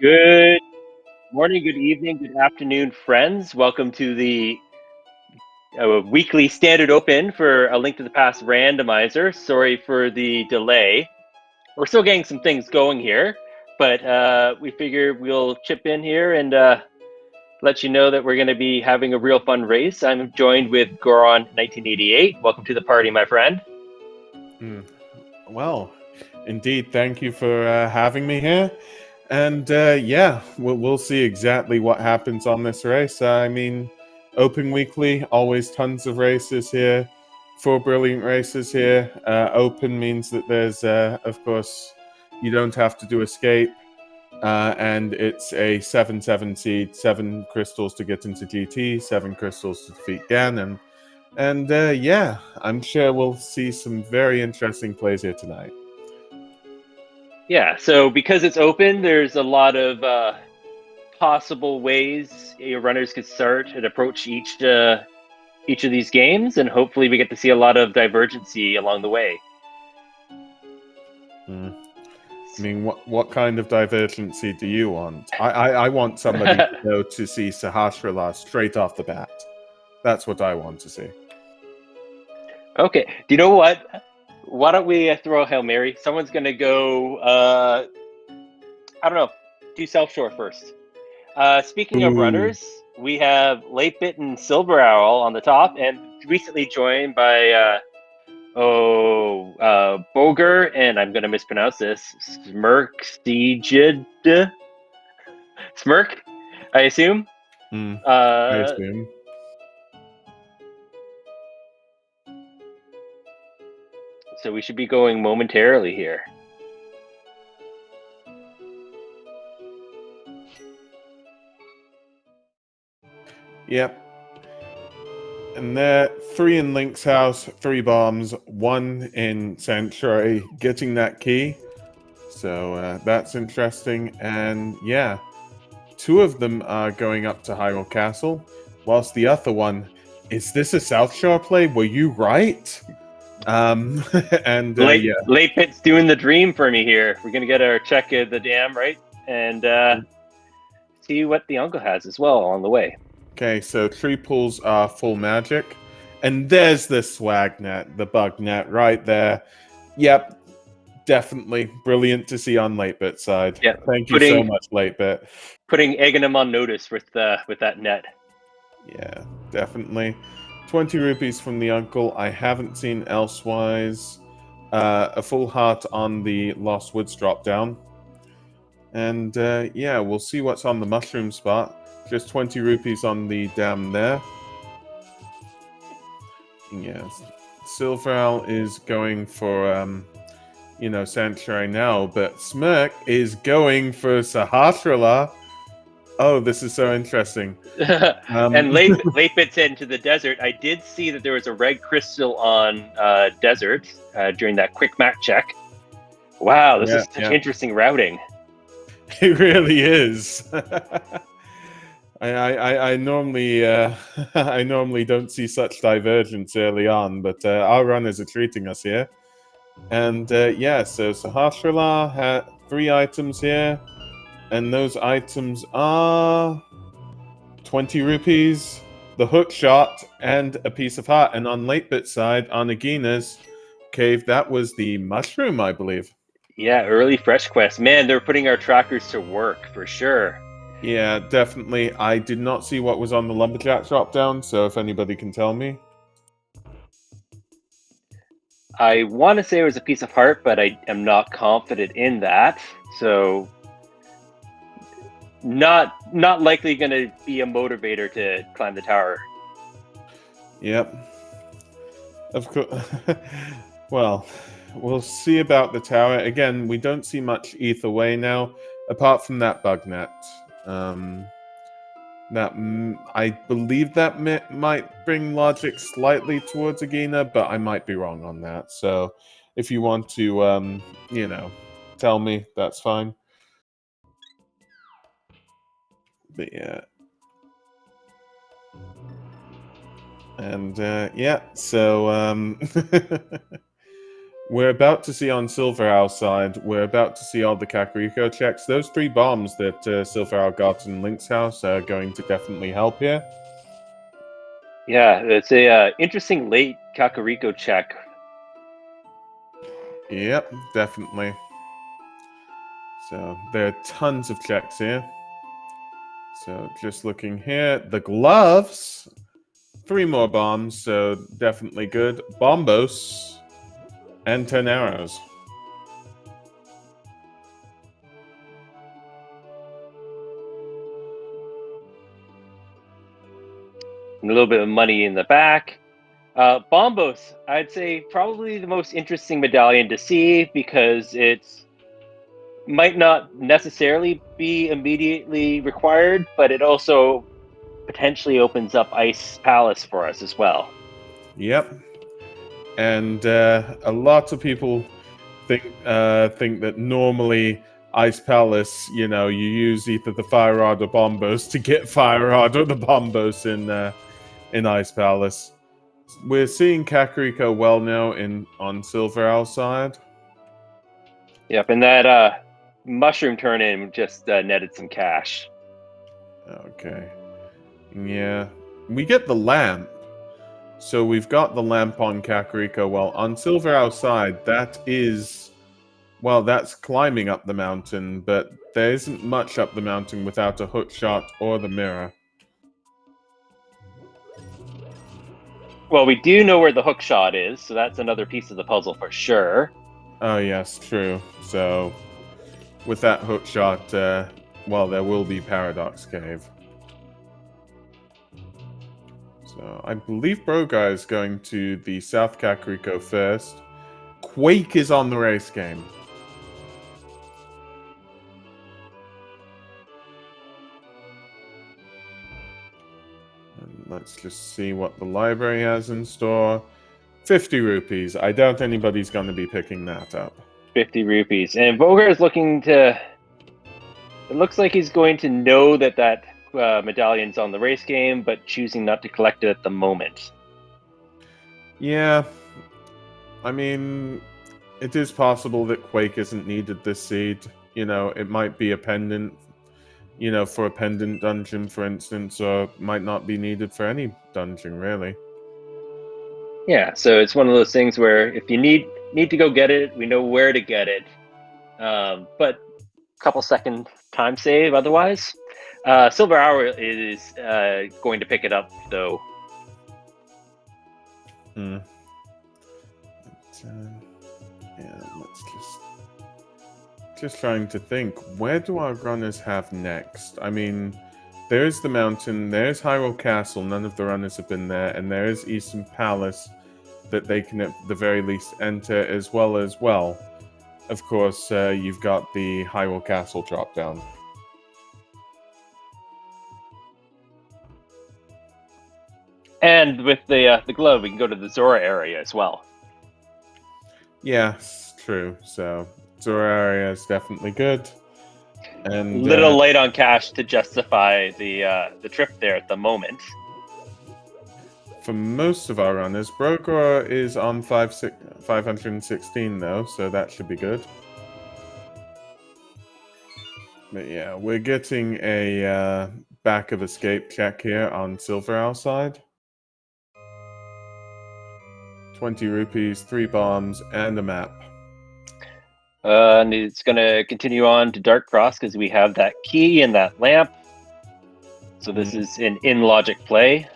Good morning, good evening, good afternoon, friends. Welcome to the weekly standard open for A Link to the Past randomizer. Sorry for the delay. We're still getting some things going here, but we figure we'll chip in here and let you know that we're going to be having a real fun race. I'm joined with Goron 1988. Welcome to the party, my friend. Well, indeed, thank you for having me here. And yeah, we'll see exactly what happens on this race. I mean, Open Weekly, always tons of races here. 4 brilliant races here. Open means that there's, of course, you don't have to do escape. And it's a 7-7 seed, 7 crystals to get into GT, 7 crystals to defeat Ganon. And yeah, I'm sure we'll see some very interesting plays here tonight. Yeah, so because it's open, there's a lot of possible ways your runners could start and approach each of these games, and hopefully we get to see a lot of divergency along the way. I mean, what kind of divergency do you want? I want somebody to go to see Sahasrara straight off the bat. That's what I want to see. Okay, do you know what? Why don't we throw a Hail Mary? Someone's going to go, I don't know, do South Shore first. Speaking of runners, we have Late Bit and Silver Owl on the top, and recently joined by Boger, and I'm going to mispronounce this, Smirk, I assume. I assume. So we should be going momentarily here. Yep. And there, 3 in Link's house, 3 bombs, 1 in Sanctuary, getting that key. So that's interesting. And yeah, 2 of them are going up to Hyrule Castle, whilst the other one, is this a South Shore play? Were you right? And Late Pit's doing the dream for me here. We're gonna get our check of the dam right, and see what the uncle has as well on the way. Okay, so tree pools are full magic, and there's the swag net, the bug net right there. Yep, definitely brilliant to see on Latebit side. Yep. Thank you so much, Latebit. Putting Aghanim on notice with that net. Yeah, definitely. 20 rupees from the uncle. I haven't seen elsewise. A full heart on the Lost Woods drop down. And yeah, we'll see what's on the mushroom spot. Just 20 rupees on the dam there. Yes. Silver Owl is going for, Sanctuary now, but Smirk is going for Sahasrara. Oh, this is so interesting. And late Bit's into the desert. I did see that there was a red crystal on desert during that quick map check. Wow, this is such interesting routing. It really is. I normally I normally don't see such divergence early on, but our runners are treating us here. And yeah, so Sahasrara had 3 items here, and those items are 20 rupees, the hook shot, and a piece of heart. And on Latebit's side, on Agina's cave, that was the mushroom, I believe. Yeah, early fresh quest. Man, they're putting our trackers to work for sure. Yeah, definitely. I did not see what was on the lumberjack drop down, so if anybody can tell me. I want to say it was a piece of heart, but I am not confident in that. So not likely going to be a motivator to climb the tower. Yep. Of course. Well, we'll see about the tower. Again, we don't see much either way now, apart from that bug net. That I believe that might bring logic slightly towards Agina, but I might be wrong on that. So if you want to, tell me, that's fine. But yeah. And yeah, so We're about to see on Silver outside, we're about to see all the Kakariko checks. Those 3 bombs that Silver Owl got in Link's house are going to definitely help here. Yeah, it's a interesting late Kakariko check. Yep, definitely. So there are tons of checks here. So just looking here, the gloves, 3 more bombs, so definitely good. Bombos and 10 arrows. And a little bit of money in the back. Bombos, I'd say probably the most interesting medallion to see because it's might not necessarily be immediately required, but it also potentially opens up Ice Palace for us as well. Yep. And a lot of people think that normally Ice Palace, you use either the Fire Rod or Bombos to get Fire Rod or the Bombos in Ice Palace. We're seeing Kakariko well now on Silver outside. Yep, and that mushroom turn-in just netted some cash. Okay. Yeah. We get the lamp. So we've got the lamp on Kakariko. Well, on Silver outside, that's climbing up the mountain, but there isn't much up the mountain without a hook shot or the mirror. Well, we do know where the hook shot is, so that's another piece of the puzzle for sure. Oh, yes, true. So, with that hook shot, there will be Paradox Cave. So, I believe Brogar is going to the South Kakariko first. Quake is on the race game. And let's just see what the library has in store. 50 rupees. I doubt anybody's going to be picking that up. 50 rupees. And Vogar is looking to... It looks like he's going to know that medallion's on the race game, but choosing not to collect it at the moment. Yeah. I mean, it is possible that Quake isn't needed this seed. It might be a pendant, for a pendant dungeon, for instance, or might not be needed for any dungeon, really. Yeah, so it's one of those things where if you need to go get it, we know where to get it. But couple second time save otherwise. Silver Hour is going to pick it up though. Yeah, let's just trying to think. Where do our runners have next? I mean, there's the mountain, there's Hyrule Castle, none of the runners have been there, and there is Eastern Palace that they can at the very least enter, as well. Of course, you've got the Hyrule Castle drop down. And with the glove, we can go to the Zora area as well. Yes, true. So Zora area is definitely good. And little light on cash to justify the trip there at the moment. For most of our runners, Brogar is on 516 though, so that should be good. But yeah, we're getting a back of escape check here on Silver outside. 20 rupees, 3 bombs, and a map. And it's going to continue on to Dark Cross because we have that key and that lamp. So this is an in-logic play.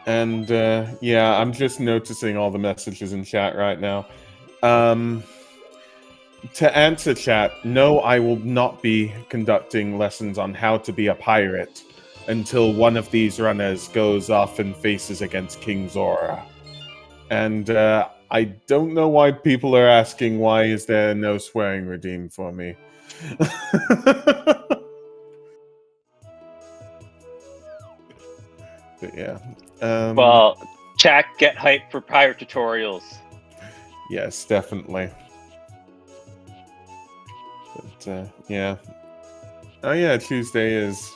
And yeah, I'm just noticing all the messages in chat right now. To answer chat, no, I will not be conducting lessons on how to be a pirate until one of these runners goes off and faces against King Zora. And I don't know why people are asking why is there no swearing redeem for me. But yeah. Well, chat, get hyped for pirate tutorials. Yes, definitely. But yeah. Oh yeah, Tuesday is...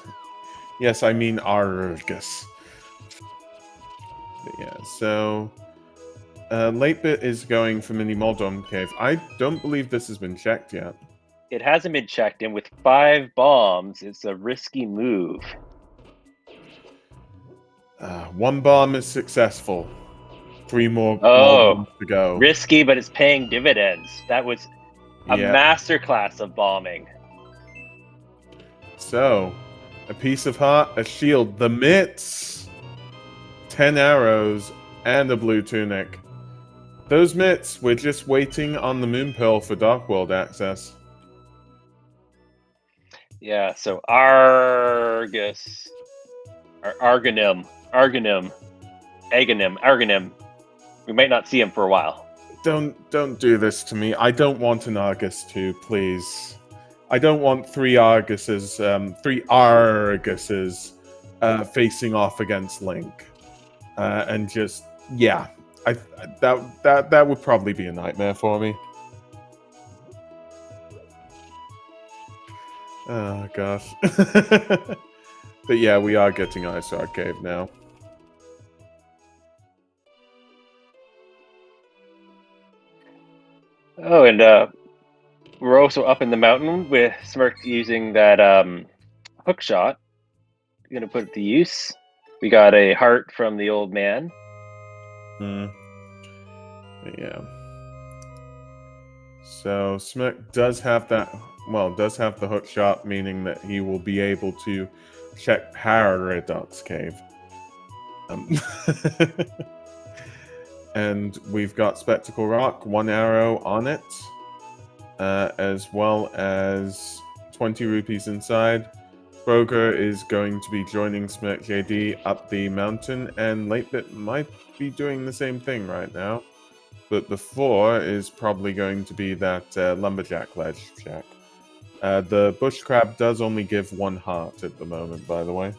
Yes, I mean Argus. But yeah, so... Late Bit is going for Mini Moldom Cave. I don't believe this has been checked yet. It hasn't been checked, and with 5 bombs, it's a risky move. 1 bomb is successful. 3 more bombs to go. Risky, but it's paying dividends. That was a masterclass of bombing. So, a piece of heart, a shield, the mitts, 10 arrows, and a blue tunic. Those mitts, we're just waiting on the Moon Pearl for Dark World access. Yeah, so Argus, or Argonym. We might not see him for a while. Don't do this to me. I don't want an Argus too, please. I don't want 3 Arguses, facing off against Link, and just that would probably be a nightmare for me. Oh gosh. But yeah, we are getting Ice Cave now. Oh, and we're also up in the mountain with Smirk using that hook shot. We're gonna put it to use. We got a heart from the old man. Yeah. So Smirk does have that. Well, does have the hook shot, meaning that he will be able to check Paradox Cave. And we've got Spectacle Rock, 1 arrow on it, as well as 20 rupees inside. Broger is going to be joining Smirk JD up the mountain, and Late Bit might be doing the same thing right now. But the 4 is probably going to be that Lumberjack Ledge check. The Bush Crab does only give 1 heart at the moment, by the way.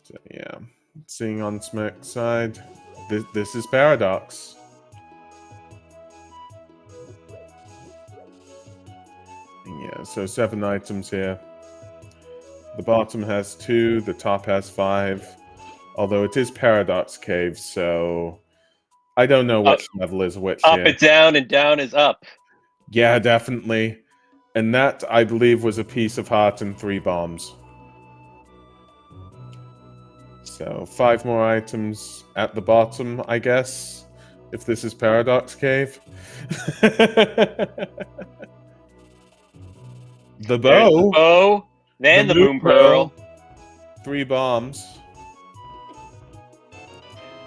So, yeah. Seeing on Smirk's side, this is Paradox. Yeah, so 7 items here. The bottom has 2, the top has 5. Although it is Paradox Cave, so I don't know which level is which Up here. is down and down is up. Yeah, definitely. And that, I believe, was a piece of heart and 3 bombs. So 5 more items at the bottom, I guess, if this is Paradox Cave. The bow. Then the Moon Pearl. 3 bombs.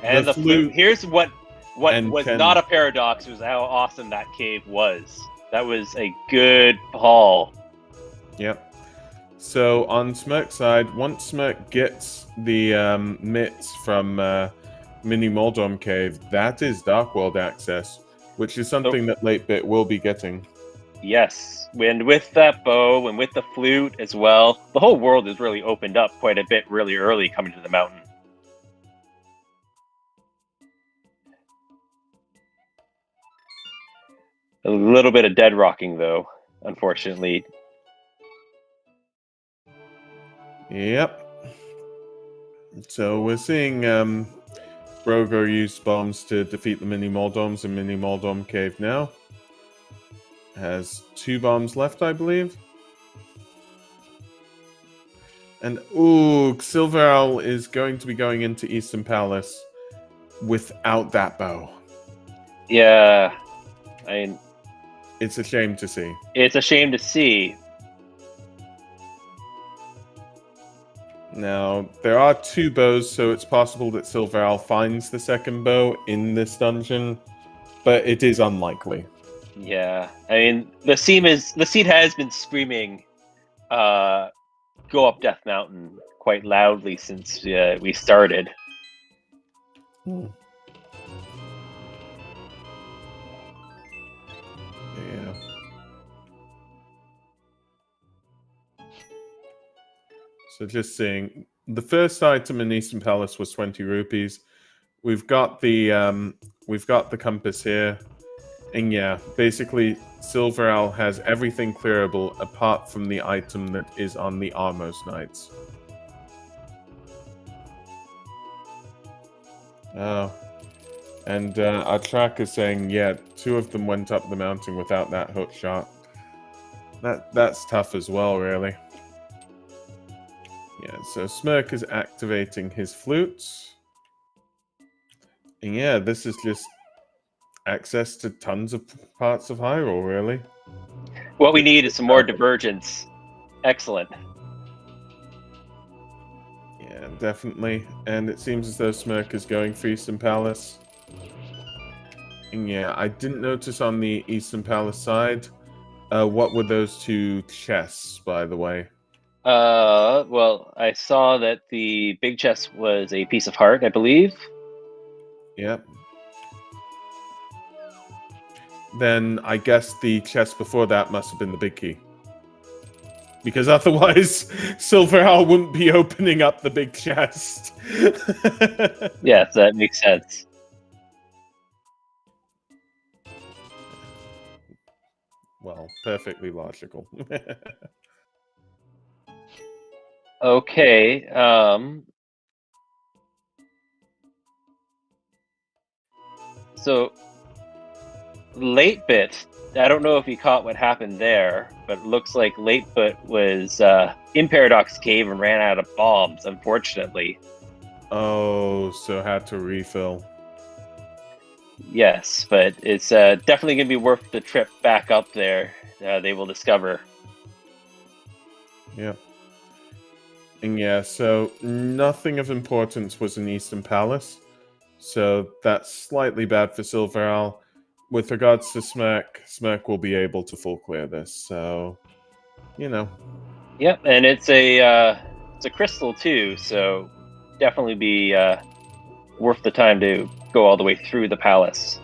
And the flute. Here's what was 10. not a paradox, was how awesome that cave was. That was a good haul. Yep. So on Smirk's side, once Smirk gets the mitts from Mini Moldom Cave, that is Dark World access, which is something that Late Bit will be getting. Yes, and with that bow and with the flute as well, the whole world is really opened up quite a bit really early coming to the mountain. A little bit of dead rocking, though, unfortunately. Yep. So we're seeing Broger use bombs to defeat the Mini Moldoms in Mini Moldom Cave now. Has 2 bombs left, I believe. And, ooh, Silver Owl is going to be going into Eastern Palace without that bow. Yeah. I mean, it's a shame to see. It's a shame to see. Now, there are 2 bows, so it's possible that Silver Owl finds the second bow in this dungeon, but it is unlikely. Yeah, I mean, the seed has been screaming, "Go up Death Mountain" quite loudly since we started. Yeah. So just seeing, the first item in Eastern Palace was 20 rupees. We've got the compass here. And yeah, basically, Silver Owl has everything clearable apart from the item that is on the Armos Knights. Oh. And our track is saying, yeah, 2 of them went up the mountain without that hook shot. That's tough as well, really. Yeah, so Smirk is activating his flutes. And yeah, this is just access to tons of parts of Hyrule, really. What we need is some more divergence. Excellent. Yeah, definitely. And it seems as though Smirk is going for Eastern Palace. And yeah, I didn't notice on the Eastern Palace side. What were those 2 chests, by the way? Well, I saw that the big chest was a piece of heart, I believe. Yep. Then I guess the chest before that must have been the big key. Because otherwise, Silver Owl wouldn't be opening up the big chest. Yes, that makes sense. Well, perfectly logical. Okay. So late bit. I don't know if you caught what happened there, but it looks like late bit was in Paradox Cave and ran out of bombs, unfortunately. Oh, so had to refill. Yes, but it's definitely going to be worth the trip back up there. They will discover. Yep. And yeah, so nothing of importance was in Eastern Palace. So that's slightly bad for Silver Owl. With regards to Smirk will be able to full clear this. So, you know. Yep, and it's a crystal too, so definitely be worth the time to go all the way through the palace.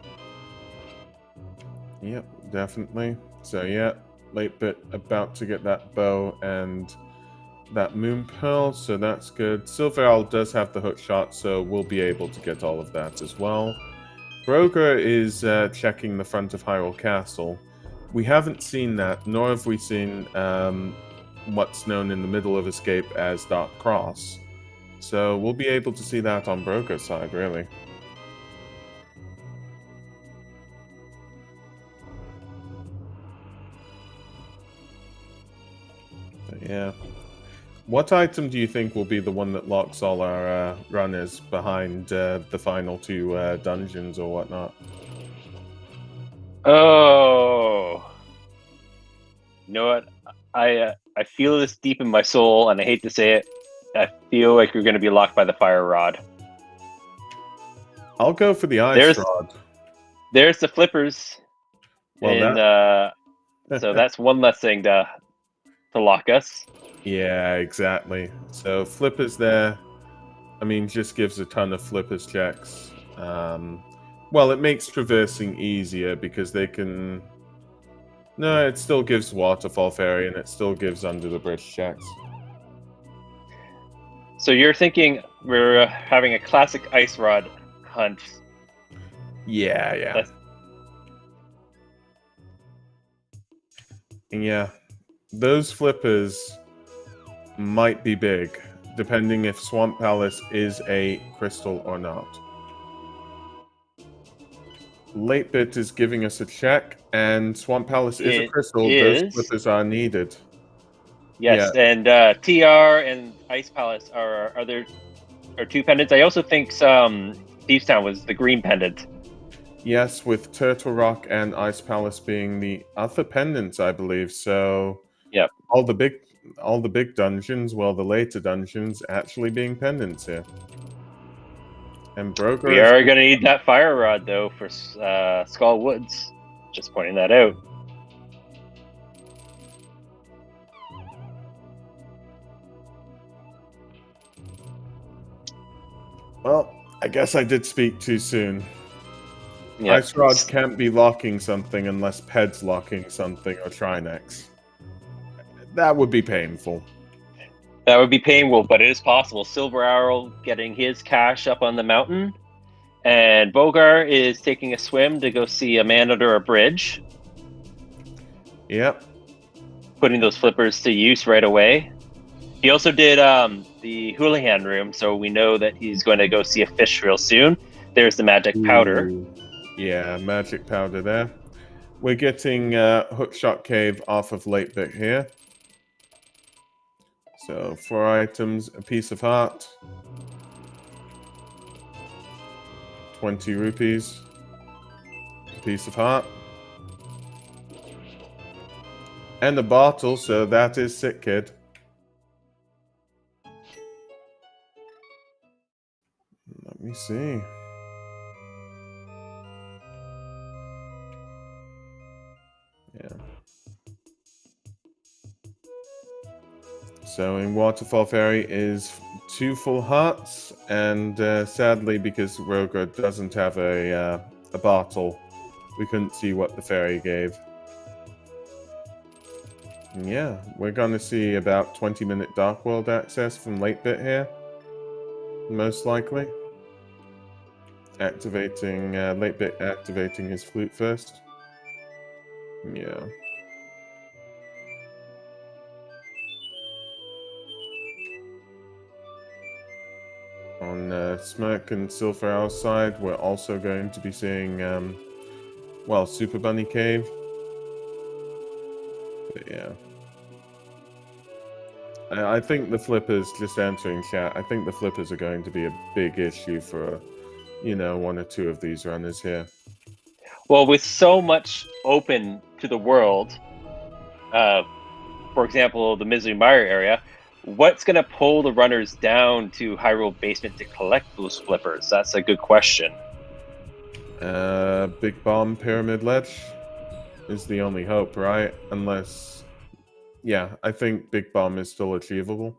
Yep, definitely. So yeah, late bit about to get that bow and that moon pearl, so that's good. Silver Owl does have the hook shot, so we'll be able to get all of that as well. Broger is checking the front of Hyrule Castle. We haven't seen that, nor have we seen what's known in the middle of Escape as Dark Cross. So we'll be able to see that on Broker's side, really. But yeah. What item do you think will be the one that locks all our runners behind the final 2 dungeons or whatnot? Oh, you know what? I feel this deep in my soul, and I hate to say it. I feel like you're going to be locked by the fire rod. I'll go for the ice rod. There's the flippers, Well, and so that's one less thing to lock us. Yeah, exactly. So flippers there. I mean, just gives a ton of flippers checks. Well, it makes traversing easier because they can. No, it still gives waterfall fairy and it still gives under the bridge checks. So you're thinking we're having a classic ice rod hunt. Yeah. And yeah, those flippers might be big, depending if Swamp Palace is a crystal or not. Late Bit is giving us a check, and Swamp Palace is a crystal. Those flippers are needed. Yes, yeah. And TR and Ice Palace are 2 pendants. I also think Thieves Town was the green pendant. Yes, with Turtle Rock and Ice Palace being the other pendants, I believe. So yep. all the big dungeons, well, the later dungeons actually being pendants here. And Broker, we are going to need that fire rod though for Skull Woods. Just pointing that out. Well, I guess I did speak too soon. Yep. Ice Rod can't be locking something unless Ped's locking something or Trinex. That would be painful. That would be painful, but it is possible. Silver Owl getting his cache up on the mountain, and Bogar is taking a swim to go see a man under a bridge. Yep. Putting those flippers to use right away. He also did the Houlihan room, so we know that he's going to go see a fish real soon. There's the magic powder. Ooh. Yeah, magic powder there. We're getting Hookshot Cave off of Late Bit here. So 4 items, a piece of heart, 20 rupees, a piece of heart, and a bottle, so that is Sick Kid. Let me see. Yeah. So in Waterfall Fairy is 2 full hearts, and sadly, because Roger doesn't have a bottle, we couldn't see what the fairy gave. And yeah, we're gonna see about 20-minute Dark World access from Late Bit here, most likely. Activating Late Bit activating his flute first. Yeah. On Smirk and Silver Owl's side, we're also going to be seeing, well, Super Bunny Cave. But yeah. I think the flippers, just answering chat, I think the flippers are going to be a big issue for, you know, 1 or 2 of these runners here. Well, with so much open to the world, for example, the Misery Mire area, what's going to pull the runners down to Hyrule Basement to collect those flippers? That's a good question. Big Bomb Pyramid Ledge is the only hope, right? Unless, yeah, I think Big Bomb is still achievable.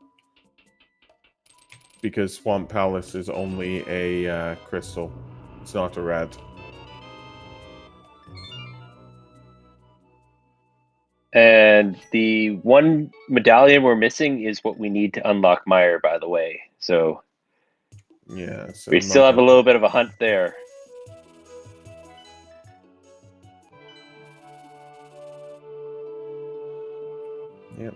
Because Swamp Palace is only a crystal. It's not a red. And the one medallion we're missing is what we need to unlock Mire, by the way. So yeah, so we still have a little bit of a hunt there. Yep.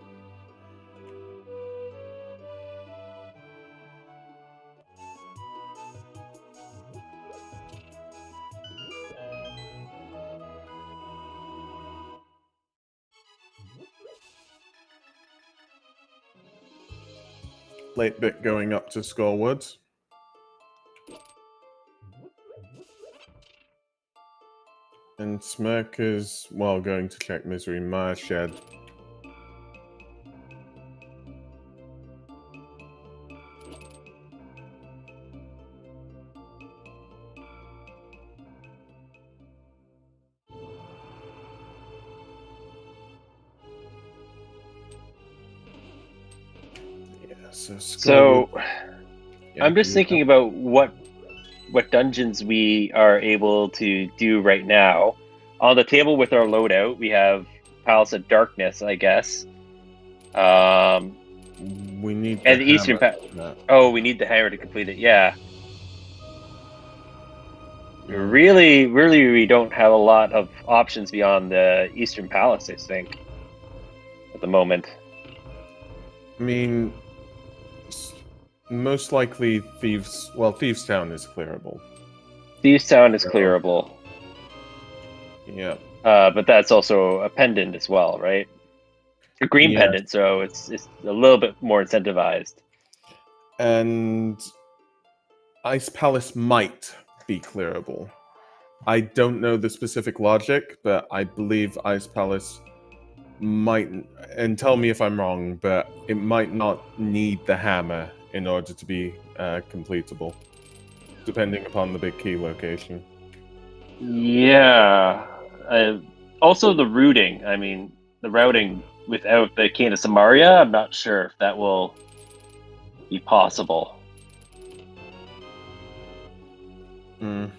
Late Bit going up to Skull Woods. And Smirk is, well, going to check Misery Mire Shed. Yeah, so Skull Woods. Yeah, I'm just thinking about what dungeons we are able to do right now. On the table with our loadout, we have Palace of Darkness, I guess. We need and the Eastern Oh, we need the hammer to complete it. Yeah. Really, we don't have a lot of options beyond the Eastern Palace, I think, at the moment. I mean, most likely Thieves Town is clearable. Thieves Town is clearable. Yeah. But that's also a pendant as well, right? A green pendant, so it's a little bit more incentivized. And Ice Palace might be clearable. I don't know the specific logic, but I believe Ice Palace might, and tell me if I'm wrong, but it might not need the hammer in order to be completable, depending upon the big key location. Yeah. Also, the routing. I mean, the routing without the Cane of Samaria, I'm not sure if that will be possible. From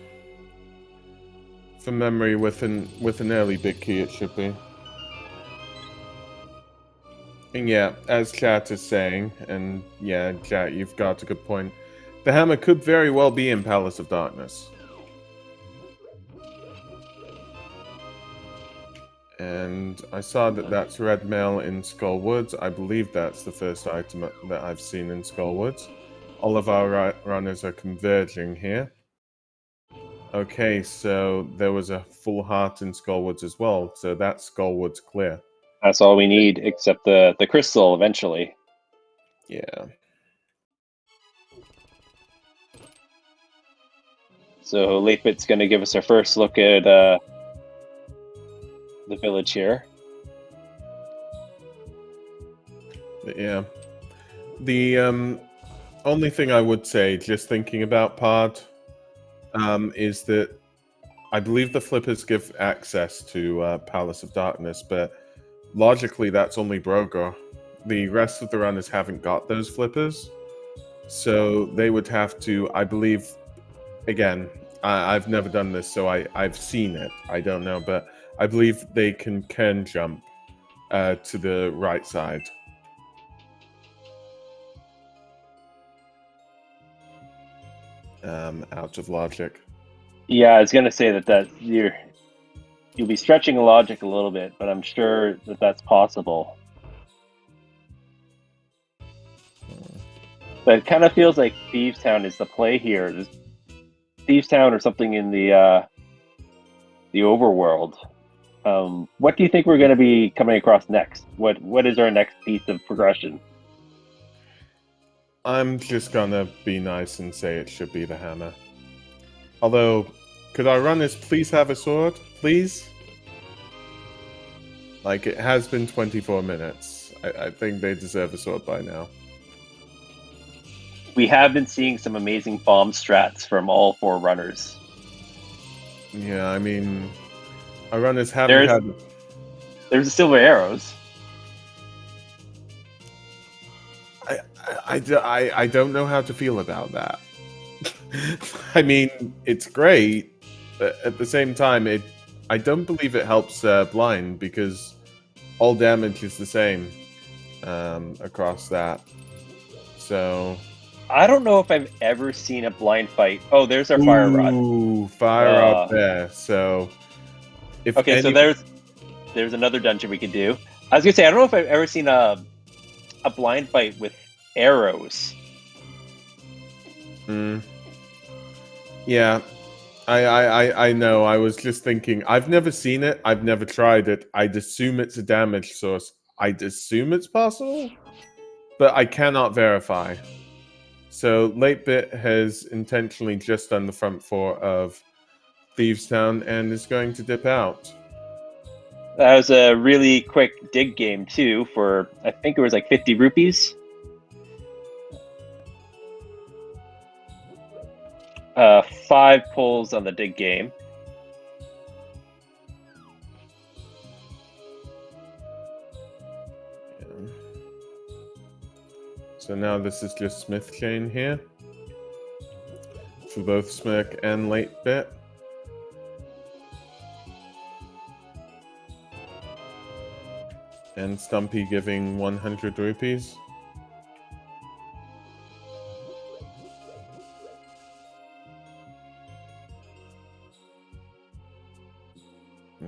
memory, with an early big key, it should be. And yeah, as chat is saying, and yeah, chat, you've got a good point. The hammer could very well be in Palace of Darkness. And I saw that that's red mail in Skull Woods. I believe that's the first item that I've seen in Skull Woods. All of our runners are converging here. Okay, so there was a full heart in Skullwoods as well, so that Skullwoods clear. That's all we need, except the crystal eventually. Yeah. So Leipit's going to give us our first look at the village here. Yeah. The only thing I would say, just thinking about Pod, is that I believe the flippers give access to Palace of Darkness, but logically that's only Brogar. The rest of the runners haven't got those flippers, so they would have to, I believe, again, I've never done this, so I've seen it. I don't know, but I believe they can jump to the right side. Out of logic. Yeah, I was going to say that you'll be stretching the logic a little bit, but I'm sure that that's possible. But it kind of feels like Thieves Town is the play here. There's Thieves Town or something in the overworld. What do you think we're going to be coming across next? What is our next piece of progression? I'm just gonna be nice and say it should be the hammer. Although, could our runners please have a sword? Please? Like, it has been 24 minutes. I think they deserve a sword by now. We have been seeing some amazing bomb strats from all four runners. Yeah, I mean, our runners haven't had... There's the silver arrows. I don't know how to feel about that. I mean, it's great, but at the same time, I don't believe it helps blind, because all damage is the same across that. So I don't know if I've ever seen a blind fight. Oh, there's our fire rod. Ooh, fire up there. So if okay, so there's another dungeon we could do. I was gonna say I don't know if I've ever seen a blind fight with arrows. Yeah, I know. I was just thinking. I've never seen it. I've never tried it. I'd assume it's a damage source. I'd assume it's possible, but I cannot verify. So Late Bit has intentionally just done the front four of Thieves Town and is going to dip out. That was a really quick dig game too. For I think it was like 50 rupees. 5 pulls on the dig game. Yeah. So now this is just Smith Chain here for both Smirk and Late Bit. And Stumpy giving 100 rupees.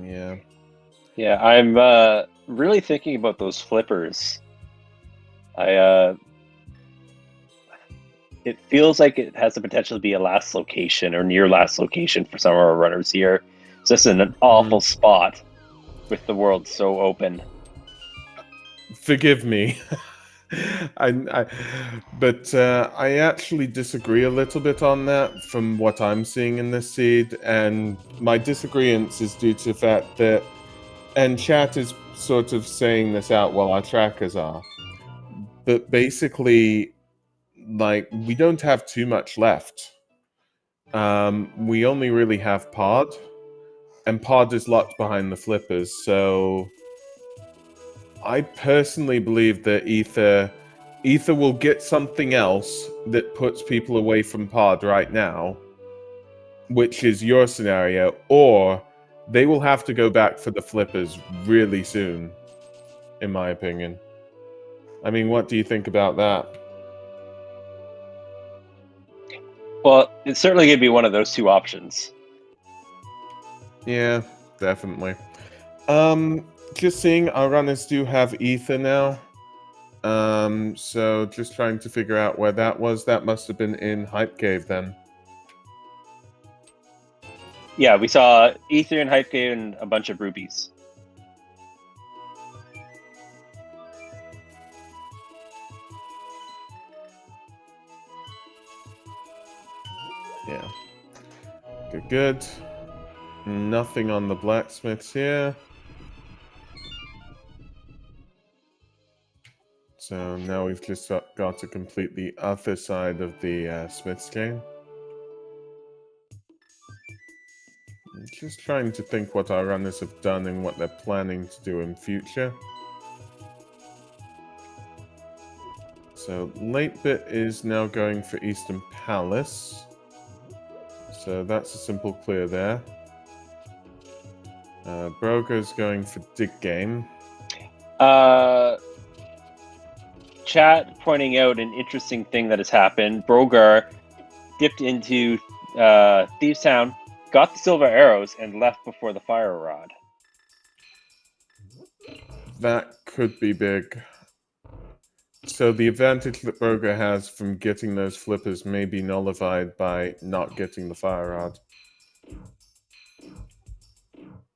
Yeah. Yeah, I'm really thinking about those flippers. It feels like it has the potential to be a last location or near last location for some of our runners here. It's just in an awful spot with the world so open. Forgive me. But I actually disagree a little bit on that from what I'm seeing in this seed, and my disagreement is due to the fact that, and chat is sort of saying this out while our trackers are, but basically, like, we don't have too much left. We only really have Pod, and Pod is locked behind the flippers, so I personally believe that Ether will get something else that puts people away from Pod right now, which is your scenario, or they will have to go back for the flippers really soon, in my opinion. I mean, what do you think about that? Well, it's certainly going to be one of those two options. Yeah, definitely. Just seeing our runners do have Ether now. So just trying to figure out where that was. That must have been in Hype Cave then. Yeah, we saw Ether and Hype and a bunch of rubies. Yeah. Good, good. Nothing on the blacksmiths here. So now we've just got to complete the other side of the smith's chain. I'm just trying to think what our runners have done and what they're planning to do in future. So late bit is now going for Eastern Palace. So that's a simple clear there. Broger's going for Dig Game. Chat pointing out an interesting thing that has happened. Brogar dipped into Thieves Town, got the silver arrows, and left before the fire rod. That could be big. So the advantage that Broger has from getting those flippers may be nullified by not getting the fire rod.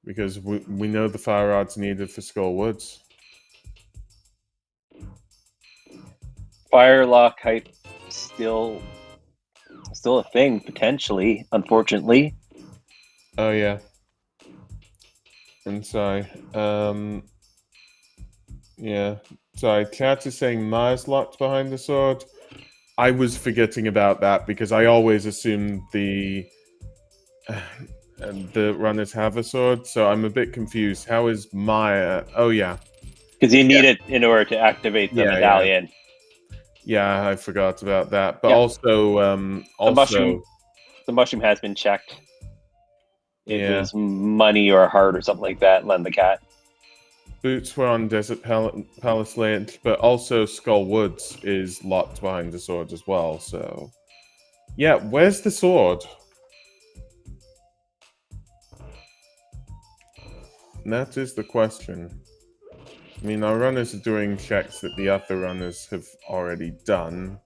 Because we know the fire rod's needed for Skull Woods. Firelock Hype still a thing, potentially, unfortunately. Oh yeah. And sorry. Yeah. Sorry, chat is saying Maya's locked behind the sword. I was forgetting about that because I always assumed the runners have a sword, so I'm a bit confused. How is Maya? Oh yeah. Because you need it in order to activate the medallion. Yeah, I forgot about that. But also the mushroom has been checked. It was money or a heart or something like that. Lend the cat. Boots were on Desert Palace Lane, but also Skull Woods is locked behind the sword as well. So, yeah, where's the sword? That is the question. I mean, our runners are doing checks that the other runners have already done,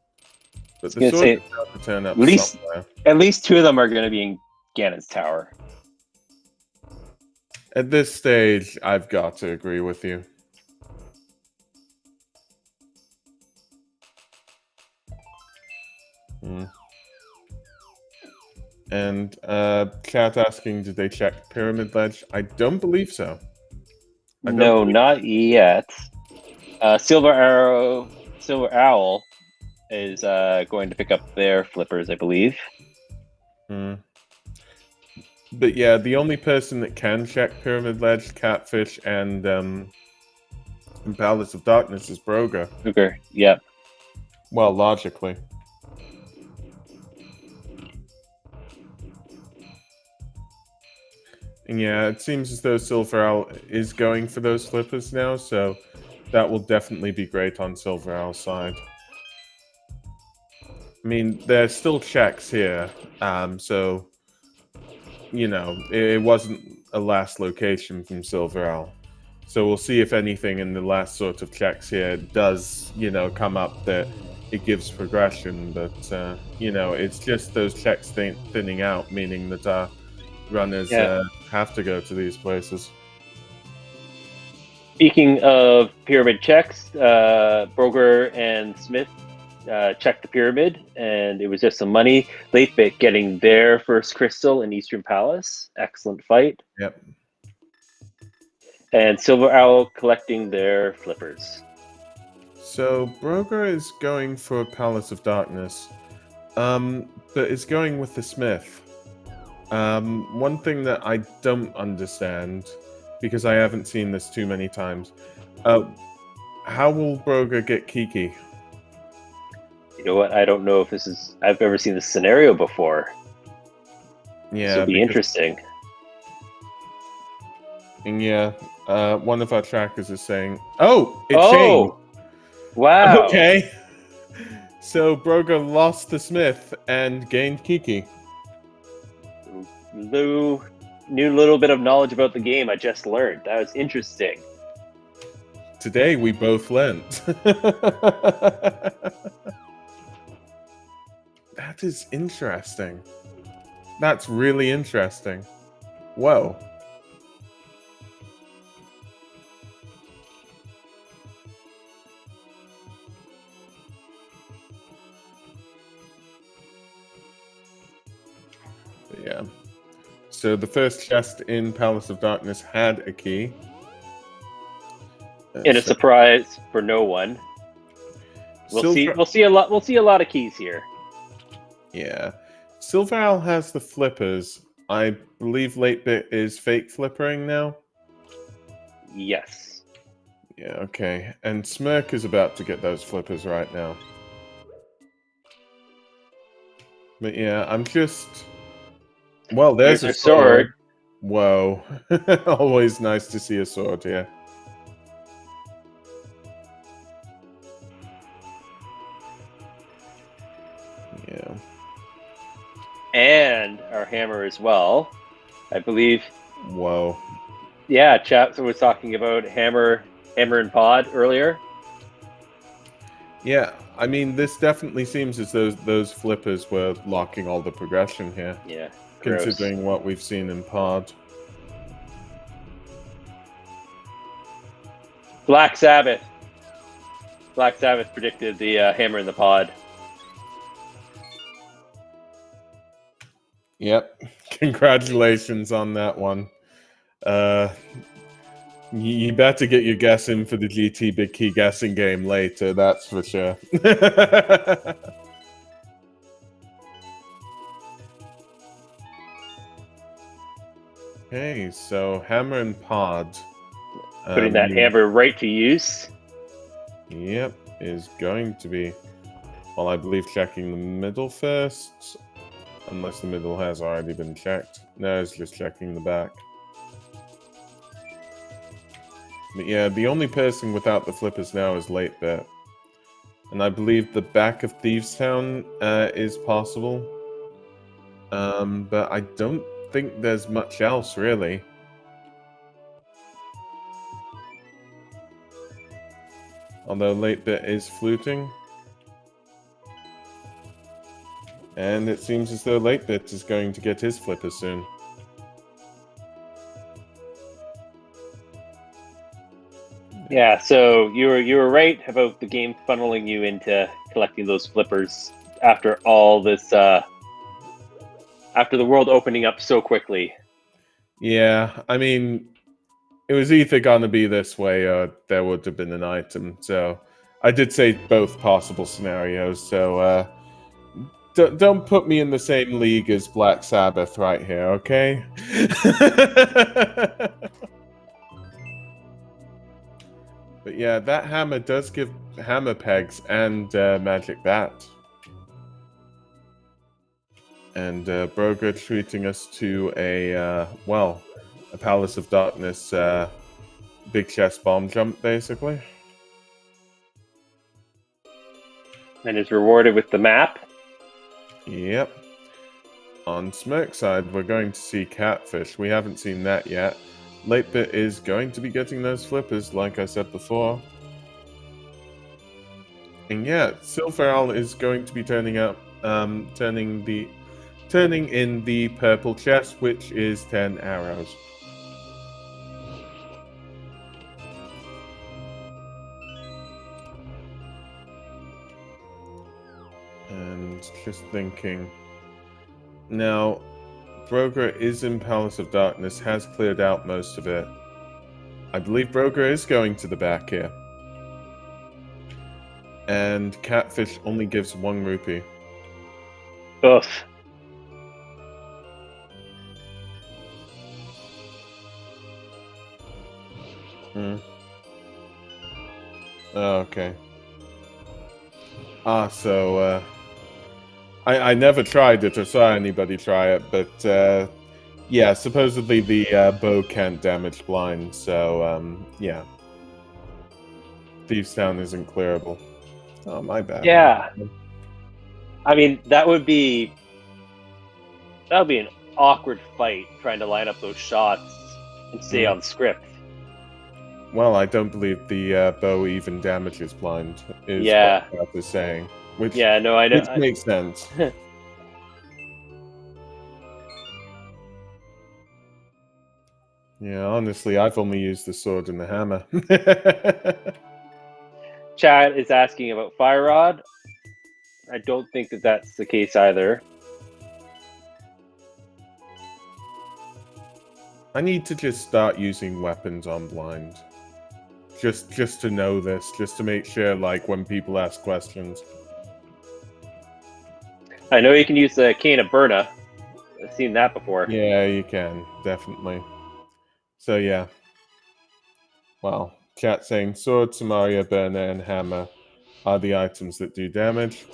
but the sword is about to turn up somewhere. At least two of them are going to be in Ganon's tower. At this stage, I've got to agree with you. And chat asking, did they check Pyramid Ledge? I don't believe so. No, not yet. Silver Owl is going to pick up their flippers, I believe. But yeah, the only person that can check Pyramid Ledge, Catfish, and Palace of Darkness is Broger. Okay, yep. Well, logically. And yeah, it seems as though Silver Owl is going for those flippers now, so that will definitely be great on Silver Owl's side. I mean, there's still checks here, so, you know, it wasn't a last location from Silver Owl. So we'll see if anything in the last sort of checks here does, you know, come up that it gives progression, but, you know, it's just those checks thinning out, meaning that runners have to go to these places. Speaking of pyramid checks, Broger and Smith checked the pyramid, and it was just some money. Late bit getting their first crystal in Eastern Palace. Excellent fight. Yep. And Silver Owl collecting their flippers. So Broger is going for Palace of Darkness, but is going with the Smith. One thing that I don't understand, because I haven't seen this too many times, how will Broger get Kiki? You know what? I don't know if I've ever seen this scenario before. Yeah, this will be interesting. And yeah, one of our trackers is saying, "Oh, it changed." Wow. Okay. So Broger lost the Smith and gained Kiki. New little bit of knowledge about the game I just learned. That was interesting. Today we both learned. That is interesting. That's really interesting. Whoa. Yeah. So the first chest in Palace of Darkness had a key. In a surprise for no one. We'll see. Silver. We'll see a lot. We'll see a lot of keys here. Yeah. Silver Owl has the flippers. I believe 8-bit is fake flippering now. Yes. Yeah, okay. And Smirk is about to get those flippers right now. But yeah, I'm just... Well, there's a sword. Whoa. Always nice to see a sword here. Yeah. And our hammer as well, I believe. Whoa. Yeah, Chaps was talking about hammer and pod earlier. Yeah, I mean, this definitely seems as though those flippers were locking all the progression here. Yeah, gross. Considering what we've seen in pod. Black Sabbath. Black Sabbath predicted the hammer in the pod. Yep. Congratulations on that one. You better get your guess in for the GT Big Key guessing game later, that's for sure. Okay, so hammer and pod. Putting that hammer right to use. Yep, is going to be. Well, I believe checking the middle first. Unless the middle has already been checked. No, it's just checking the back. But yeah, the only person without the flippers now is 8-bit. And I believe the back of Thievestown is possible. But I don't think there's much else, really. Although 8-bit is fluting. And it seems as though 8-bit is going to get his flippers soon. Yeah, so you were right about the game funneling you into collecting those flippers after all this after the world opening up so quickly. Yeah, I mean, it was either gonna be this way or there would have been an item. So I did say both possible scenarios. So don't put me in the same league as Black Sabbath right here, okay? But yeah, that hammer does give hammer pegs and magic bat. And Broger treating us to a, well, a Palace of Darkness big chest bomb jump, basically. And is rewarded with the map. Yep. On Smirk side, we're going to see Catfish. We haven't seen that yet. 8-bit is going to be getting those flippers, like I said before. And yeah, Silver Owl is going to be turning up, turning in the purple chest, which is 10 arrows. And just thinking. Now, Broger is in Palace of Darkness, has cleared out most of it. I believe Broger is going to the back here. And Catfish only gives 1 rupee. Oof. Oh, okay. So, I never tried it or saw anybody try it, but, yeah, supposedly the bow can't damage blind, so, yeah. Thievestown isn't clearable. Oh, my bad. Yeah. I mean, that would be an awkward fight trying to line up those shots and stay on script. Well, I don't believe the bow even damages blind, is what Beth is saying. Which, yeah, no, I know. Which makes sense. Yeah, honestly, I've only used the sword and the hammer. Chad is asking about Fire Rod. I don't think that that's the case either. I need to just start using weapons on blind. Just to know this, just to make sure, like, when people ask questions. I know you can use the Cane of Burna. I've seen that before. Yeah, you can, definitely. So, yeah. Well, chat saying sword, Samaria, burner, and hammer are the items that do damage.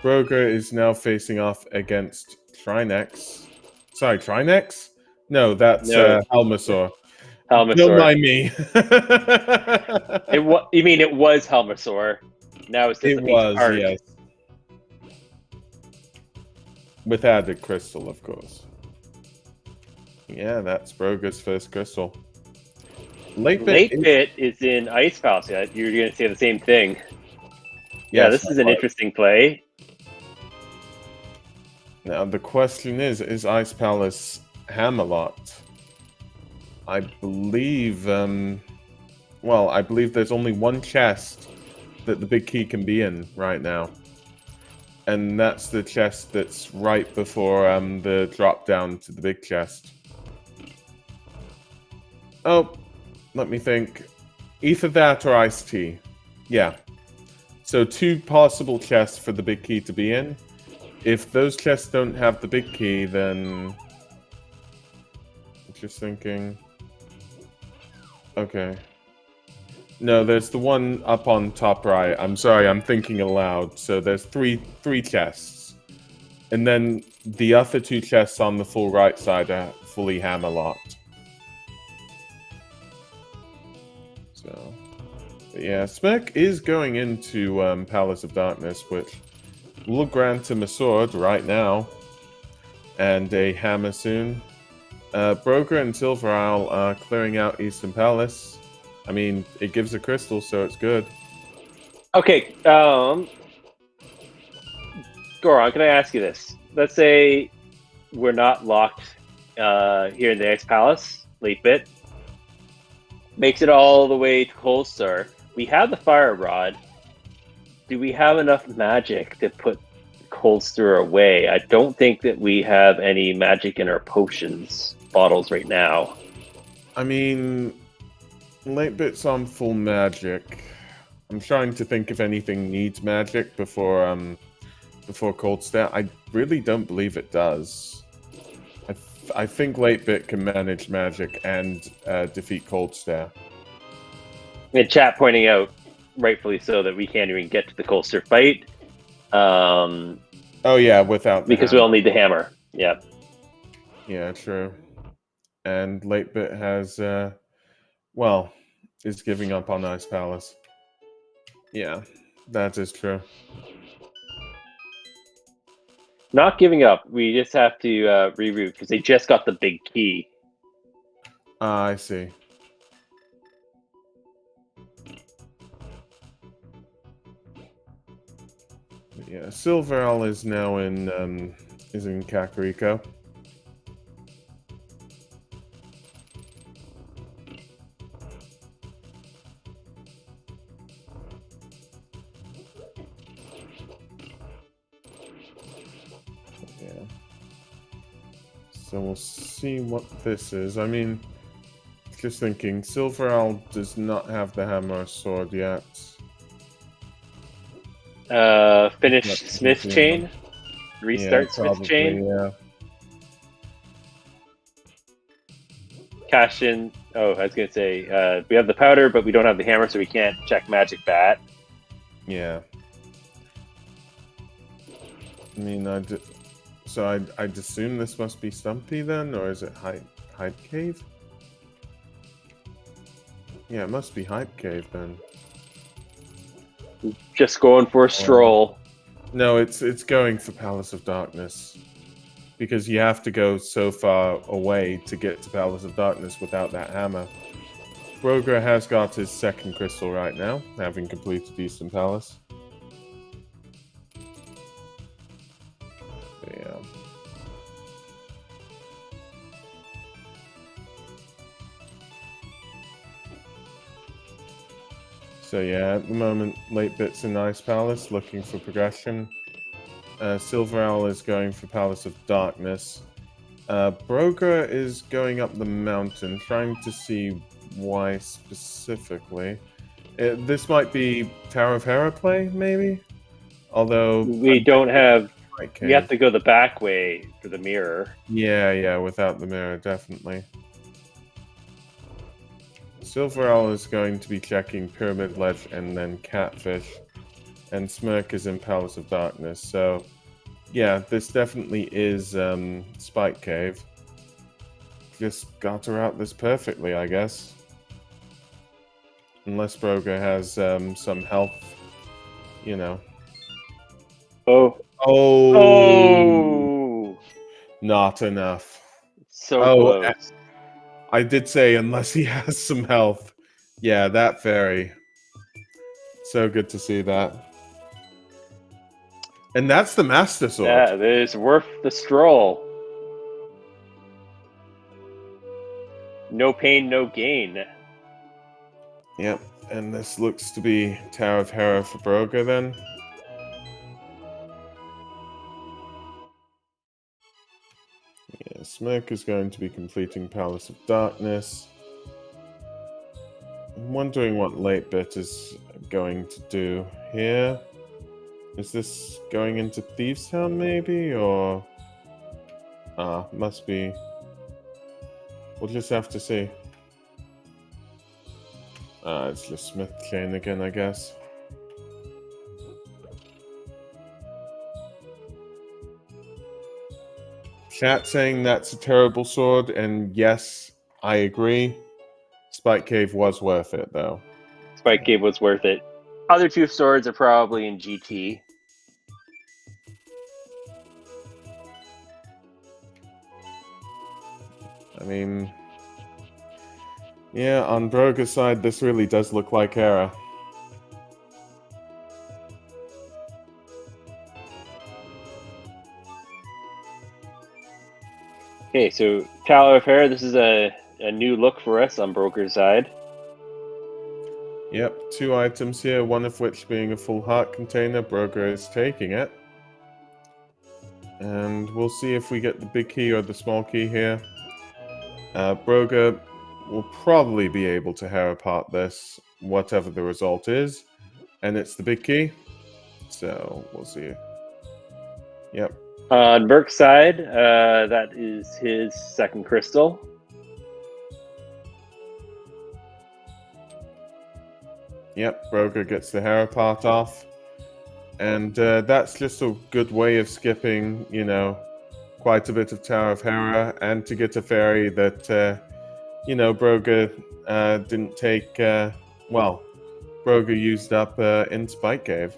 Broger is now facing off against Trinex. Sorry, Trinex? No, that's No, Helmasaur. Don't Helmasaur. mind me. You mean it was Helmasaur? Now it's just It a piece of was, art. yes. With added crystal, of course. Yeah, that's Broger's first crystal. Late bit. Late Bit is in Ice Palace. Yeah, you're going to say the same thing. Yeah, Yes, this not is an quite. interesting play. Now the question is Ice Palace Hammerlot? I believe, well, I believe there's only one chest that the big key can be in right now. And that's the chest that's right before the drop down to the big chest. Oh, let me think. Either that or iced tea. Yeah. So 2 possible chests for the big key to be in. If those chests don't have the big key, then... Just thinking... Okay. No, there's the one up on top right. I'm sorry, I'm thinking aloud. So there's three chests. And then the other 2 chests on the full right side are fully hammer-locked. So... Yeah, Smirk is going into Palace of Darkness, which will grant him a sword right now. And a hammer soon. Broker and Silver Isle are clearing out Eastern Palace. I mean, it gives a crystal, so it's good. Okay, Goron, can I ask you this? Let's say we're not locked here in the Ice Palace, Late Bit. Makes it all the way to Colstar. We have the Fire Rod. Do we have enough magic to put Colster away? I don't think that we have any magic in our potions bottles right now. I mean, Late Bit's on full magic. I'm trying to think if anything needs magic before Cold Stare. I really don't believe it does. I think Late Bit can manage magic and defeat Cold Stare. And chat pointing out, rightfully so, that we can't even get to the Colster fight. Oh yeah, without the because hammer. we'll need the hammer. Yeah. Yeah, true. And Late Bit has, well, is giving up on Ice Palace. Yeah, that is true. Not giving up. We just have to reroute because they just got the big key. I see. Yeah, Silverell is now in Kakariko. Yeah. So we'll see what this is. I mean, just thinking, Silverell does not have the hammer or sword yet. Finish Smith chain. Restart Yeah, Smith probably, chain. yeah. Cash in. Oh, I was gonna say we have the powder, but we don't have the hammer, so we can't check magic bat. Yeah. I mean, I'd assume this must be Stumpy then, or is it Hype Cave? Yeah, it must be Hype Cave then. Just going for a stroll. No, it's going for Palace of Darkness. Because you have to go so far away to get to Palace of Darkness without that hammer. Broger has got his second crystal right now, having completed Eastern Palace. Yeah. So yeah, at the moment, Late Bit's in Ice Palace looking for progression. Silver Owl is going for Palace of Darkness. Broker is going up the mountain, trying to see why specifically. This might be Tower of Hera play, maybe? Although, We I'm don't thinking have. White We have Cave. to go the back way for the mirror. Yeah, without the mirror, definitely. Silver Owl is going to be checking Pyramid Ledge and then Catfish. And Smirk is in Palace of Darkness, so... Yeah, this definitely is Spike Cave. Just got her out this perfectly, I guess. Unless Broga has some health, you know. Oh. Oh, Oh. not enough. So Oh, close. I did say unless he has some health. Yeah, that fairy. So good to see that. And that's the Master Sword. That is worth the stroll. No pain, no gain. Yep, and this looks to be Tower of Hera for Broga then. Yeah, Smirk is going to be completing Palace of Darkness. I'm wondering what Late Bit is going to do here. Is this going into Thieves Town maybe, or... must be... We'll just have to see. It's just Smith Chain again, I guess. Chat saying that's a terrible sword, and yes, I agree. Spike Cave was worth it, though. Spike Cave was worth it. Other two swords are probably in GT. I mean... Yeah, on Broga's side, this really does look like Hera. Okay, so Tower of Hera, this is a new look for us on Broker's side. Yep, 2 items here, one of which being a full heart container. Broker is taking it. And we'll see if we get the big key or the small key here. Broga will probably be able to hair apart this, whatever the result is. And it's the big key. So we'll see. Yep. On Burke's side, that is his second crystal. Yep, Broga gets the hair apart off. And that's just a good way of skipping, you know, quite a bit of Tower of Hera, and to get a fairy that, you know, Broga didn't take, well, Broga used up in Spike Cave.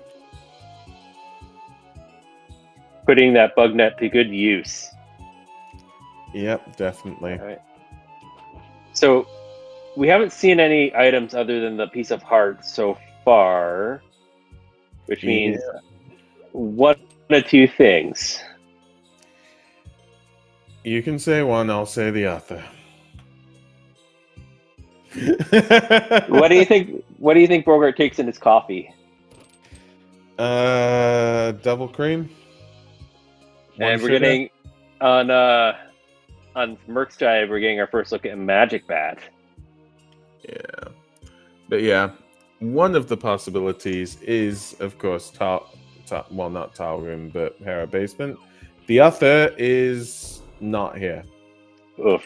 Putting that bug net to good use. Yep, definitely. All right. So we haven't seen any items other than the piece of heart so far, which means one of two things. You can say one, I'll say the other. What do you think? What do you think Bogart takes in his coffee? Double cream. And we're getting on Merc's side, we're getting our first look at Magic Bat. Yeah, but yeah, one of the possibilities is, of course, well, not Tile Room, but Hera Basement. The other is not here. Oof.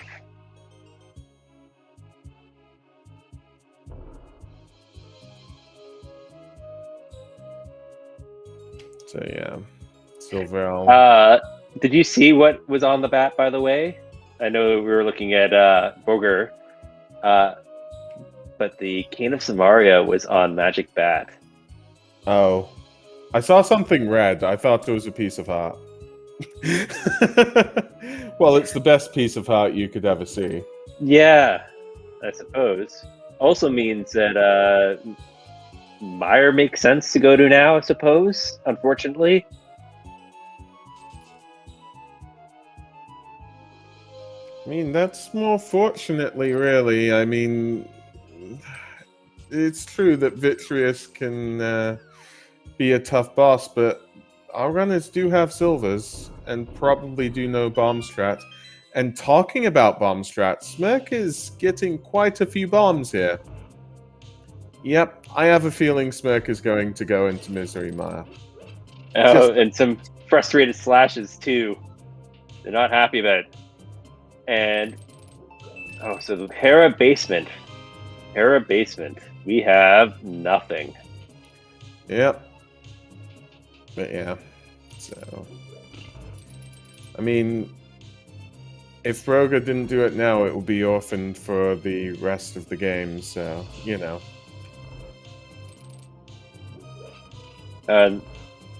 So yeah, Silver Owl. Did you see what was on the bat, by the way? I know we were looking at Boger, but the Cane of Samaria was on Magic Bat. Oh, I saw something red. I thought it was a piece of heart. Well, it's the best piece of heart you could ever see. Yeah, I suppose. Also means that Meyer makes sense to go to now, I suppose, unfortunately. I mean, that's more fortunately, really. I mean, it's true that Vitreous can be a tough boss, but our runners do have silvers and probably do know bomb strat. And talking about bomb strat, Smirk is getting quite a few bombs here. Yep, I have a feeling Smirk is going to go into Misery Mire. Oh, and some frustrated slashes too. They're not happy about it. And so the Hera basement. Hera basement. We have nothing. Yep. But yeah, so I mean, if Broga didn't do it now, it will be orphaned for the rest of the game. So you know.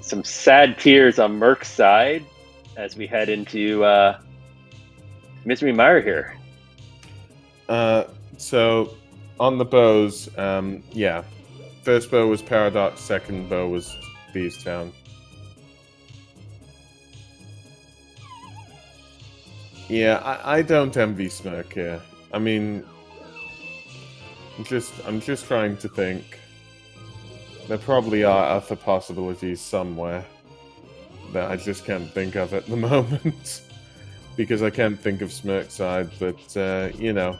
Some sad tears on Merc's side as we head into Misery Mire here. So on the bows, yeah, first bow was Paradox, second bow was Thieves Town. Yeah, I don't envy Smirk here. I mean, I'm just trying to think. There probably are other possibilities somewhere that I just can't think of at the moment because I can't think of Smirk's side. But you know,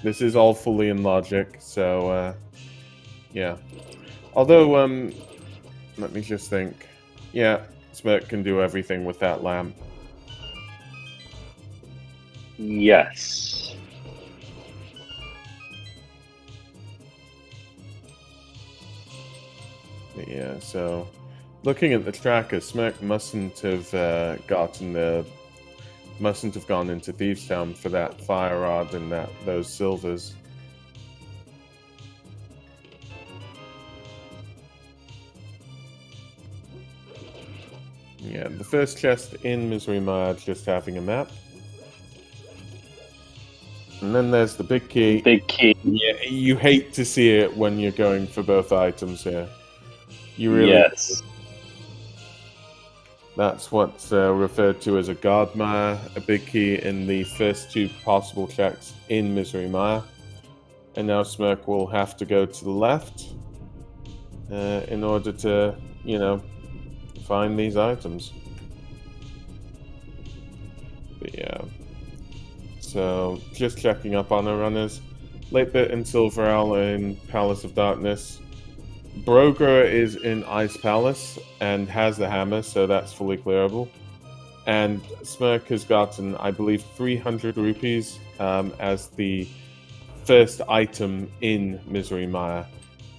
this is all fully in logic, so yeah. Although, let me just think. Yeah, Smirk can do everything with that lamp. Yes. Yeah, so looking at the tracker, Smirk mustn't have gone into Thieves Town for that fire rod and those silvers. Yeah, the first chest in Misery Mire just having a map. And then there's the big key. Big key. Yeah, you hate to see it when you're going for both items here. You really Yes. do. That's what's referred to as a guard mire, a big key in the first two possible checks in Misery Mire. And now Smirk will have to go to the left in order to, you know, find these items. But yeah. So, just checking up on our runners. Latebit and Silverell in Palace of Darkness. Broger is in Ice Palace and has the hammer, so that's fully clearable. And Smirk has gotten, I believe, 300 rupees as the first item in Misery Mire.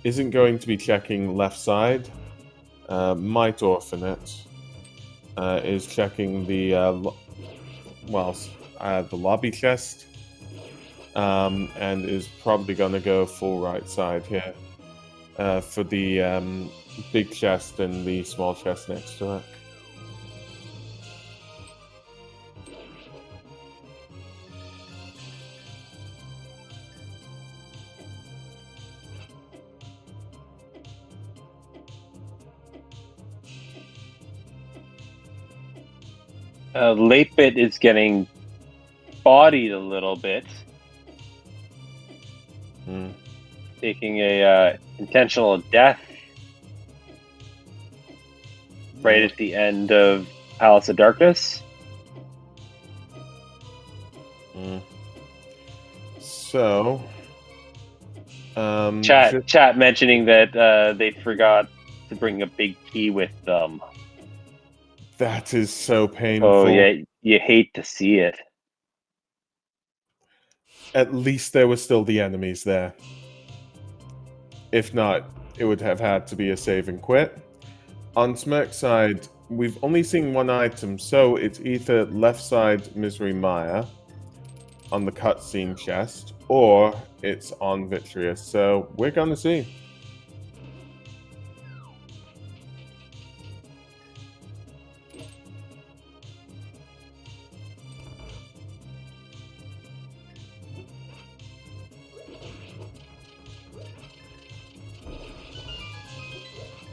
Isn't going to be checking left side. Might orphan it. Is checking the the lobby chest, and is probably going to go full right side here for the big chest and the small chest next to it. Late bit is getting bodied a little bit. Taking a intentional death right at the end of Palace of Darkness. So, chat mentioning that they forgot to bring a big key with them. That is so painful. Oh yeah, you hate to see it. At least there were still the enemies there. If not, it would have had to be a save and quit. On Smirk's side, we've only seen one item, so it's either left side Misery Mire on the cutscene chest, or it's on Vitreous, so we're gonna see.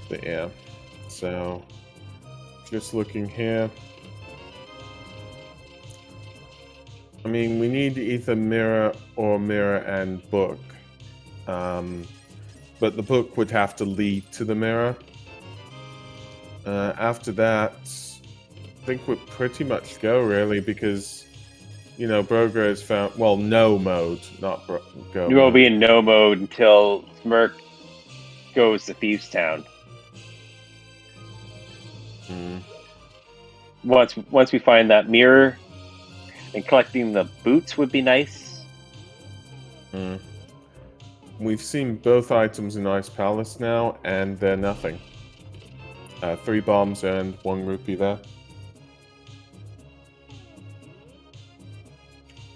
But yeah, so just looking here. I mean, we need either mirror or mirror and book. but the book would have to lead to the mirror. After that, I think we're pretty much go, really, because, Broger has found, well, no mode, not go You will mode. be in no mode until Smirk goes to Thieves Town. Once we find that mirror, and collecting the boots would be nice. We've seen both items in Ice Palace now, and they're nothing. 3 bombs and 1 rupee there.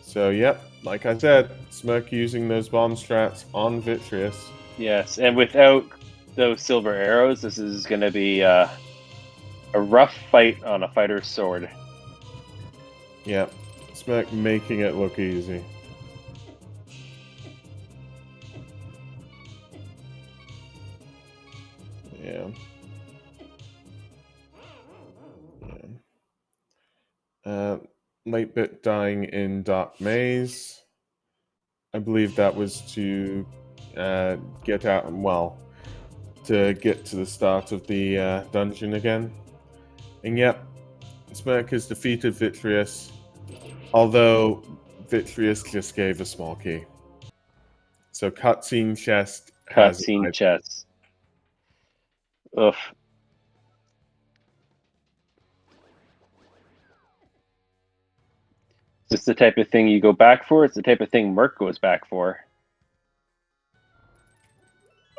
So, yep, like I said, Smirk using those bomb strats on Vitreous. Yes, and without those silver arrows, this is going to be a rough fight on a fighter's sword. Yep, Smirk making it look easy. Yeah. Late bit dying in Dark Maze. I believe that was to get out, well, to get to the start of the dungeon again. And yep, Smirk has defeated Vitreous, although Vitreous just gave a small key. So cutscene chest has Cutscene chest. Ugh. Is this the type of thing you go back for? It's the type of thing Merc goes back for.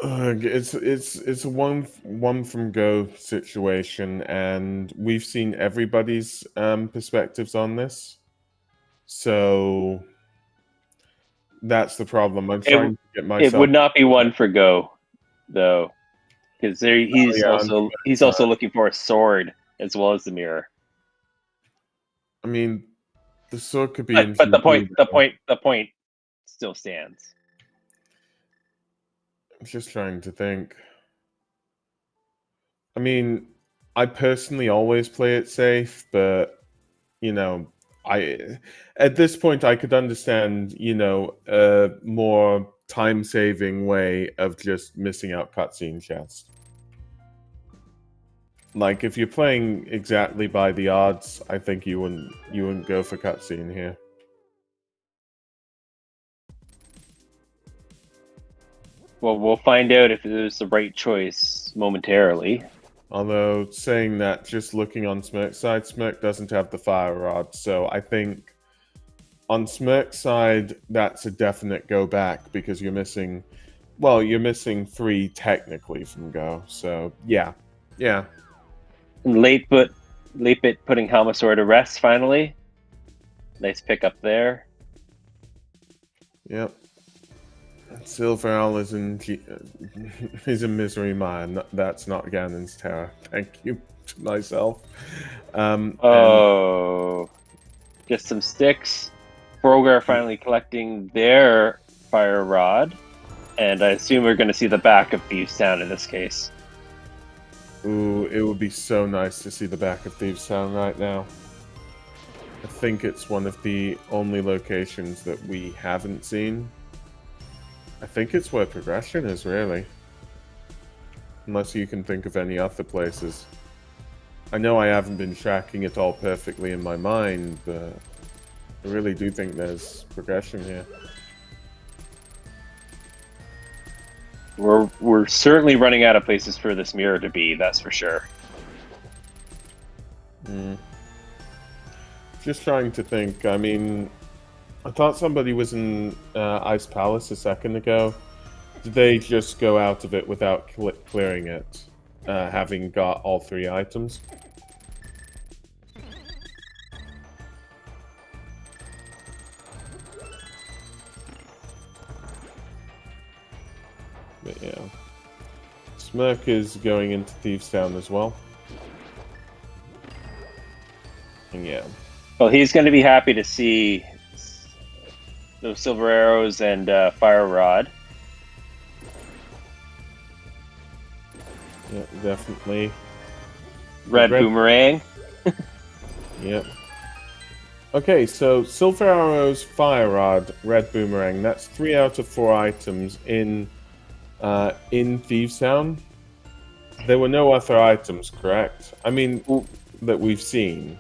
It's a one from go situation, and we've seen everybody's perspectives on this. So that's the problem. I'm trying to get myself. It would not be one for go, though, because he's also looking for a sword as well as the mirror. I mean, the sword could be. But the point still stands. I'm just trying to think. I mean, I personally always play it safe, but at this point I could understand, a more time-saving way of just missing out cutscene chests. Like, if you're playing exactly by the odds, I think you wouldn't go for cutscene here. Well, we'll find out if it was the right choice momentarily. Although, saying that, just looking on Smirk's side, Smirk doesn't have the fire rod, so I think on Smirk's side, that's a definite go back, because you're missing 3 technically from go, so yeah. And late bit putting Helmasaur to rest finally. Nice pickup there. Yep. Silver Owl is in Misery Mine. That's not Ganon's Terror. Thank you to myself. Just some sticks. Brogar finally collecting their fire rod, and I assume we're going to see the back of Thieves Town in this case. Ooh, it would be so nice to see the back of Thieves Town right now. I think it's one of the only locations that we haven't seen. I think it's where progression is, really. Unless you can think of any other places. I know I haven't been tracking it all perfectly in my mind, but I really do think there's progression here. We're certainly running out of places for this mirror to be, that's for sure. Just trying to think. I mean, I thought somebody was in Ice Palace a second ago. Did they just go out of it without clearing it, having got all 3 items? But yeah. Smirk is going into Thieves Town as well. And yeah. Well, he's going to be happy to see those silver arrows and fire rod. Yeah, definitely. Red boomerang. Yep. Okay, so silver arrows, fire rod, red boomerang. That's 3 out of 4 items in In Thieves Town, there were no other items, correct? I mean, that we've seen.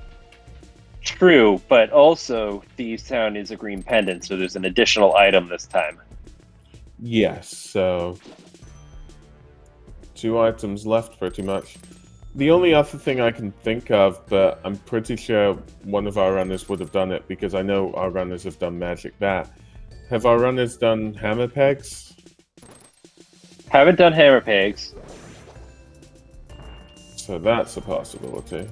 True, but also Thieves Town is a green pendant, so there's an additional item this time. Yes, so 2 items left pretty much. The only other thing I can think of, but I'm pretty sure one of our runners would have done it because I know our runners have done Magic Bat. Have our runners done Hammer Pegs? Haven't done hammer pegs. So that's a possibility.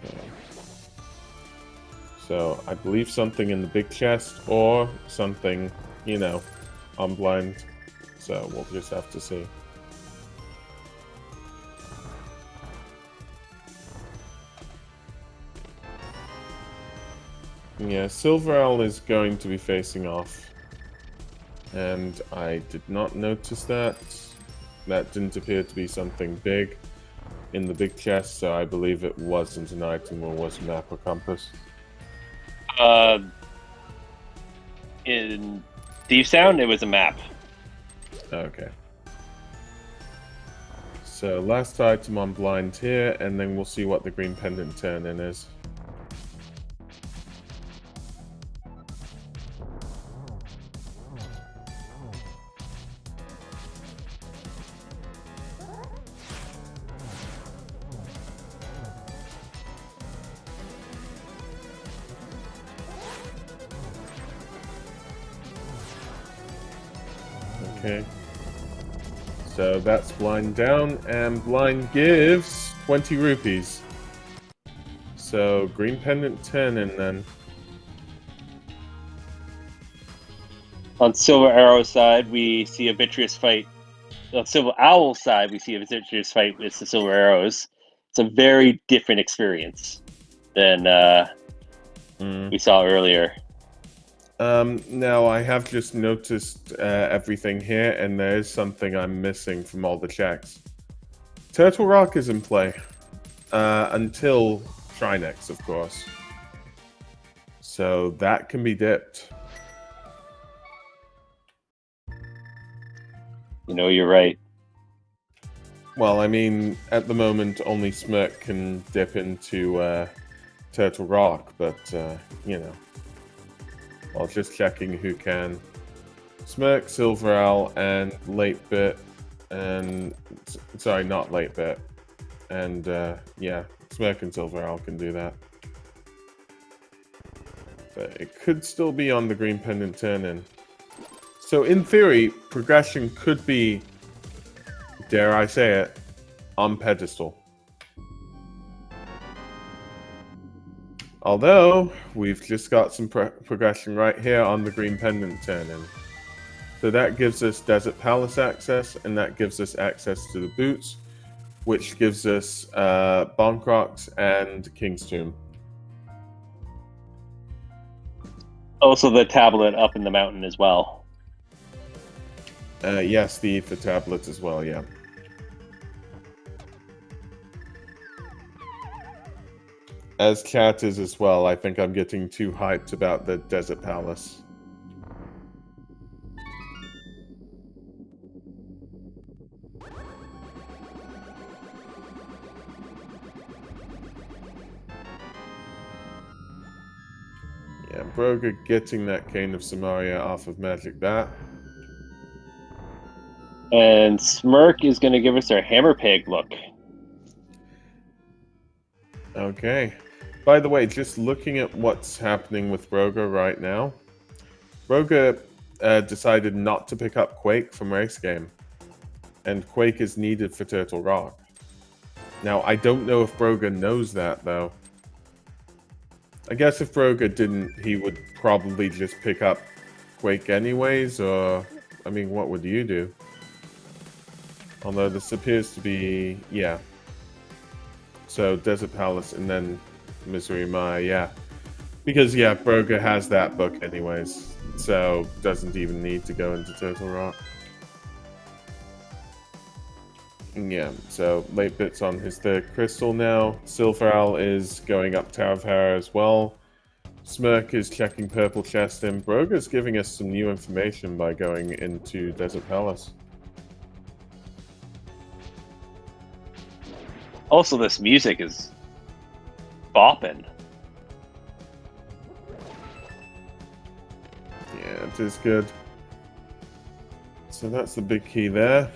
Okay. So I believe something in the big chest or something, you know, on blind. So we'll just have to see. Yeah, Silver Owl is going to be facing off. And I did not notice that. That didn't appear to be something big in the big chest, so I believe it wasn't an item or was a map or compass. In Thieves Town, it was a map. Okay. So last item on blind here, and then we'll see what the green pendant turn-in is. Okay. So that's blind down, and blind gives 20 rupees. So green pendant turn-in then. On Silver Arrow's side, we see a Vitreous fight. On Silver Owl's side, we see a Vitreous fight with the Silver Arrows. It's a very different experience than we saw earlier. Now I have just noticed everything here, and there is something I'm missing from all the checks. Turtle Rock is in play until Trinex, of course. So that can be dipped. You know, you're right. Well, I mean, at the moment, only Smirk can dip into Turtle Rock, but, you know. I was just checking who can. Smirk, Silver Owl, and Late Bit, and... Sorry, not Late Bit. And, yeah, Smirk and Silver Owl can do that. But it could still be on the green pendant turn-in. So, in theory, progression could be, dare I say it, on pedestal. Although, we've just got some progression right here on the green pendant turn-in. So that gives us Desert Palace access, and that gives us access to the boots, which gives us Bonk Rocks and King's Tomb. Also, the tablet up in the mountain as well. Yes, the Ether tablet as well, yeah. As chat is as well, I think I'm getting too hyped about the Desert Palace. Yeah, Broga getting that Cane of Samaria off of Magic Bat. And Smirk is going to give us our Hammer Peg look. Okay. By the way, just looking at what's happening with Broga right now, Broga decided not to pick up Quake from Race Game, and Quake is needed for Turtle Rock. Now, I don't know if Broga knows that, though. I guess if Broga didn't, he would probably just pick up Quake anyways, or... I mean, what would you do? Although this appears to be... yeah. So, Desert Palace, and then Misery Maya, yeah. Because, yeah, Broga has that book anyways, so doesn't even need to go into Turtle Rock. Yeah, so late bit's on his third crystal now. Silveral is going up Tower of Hera as well. Smirk is checking purple chest, and Broga's giving us some new information by going into Desert Palace. Also, this music is bopping. Yeah, it is good. So that's the big key there.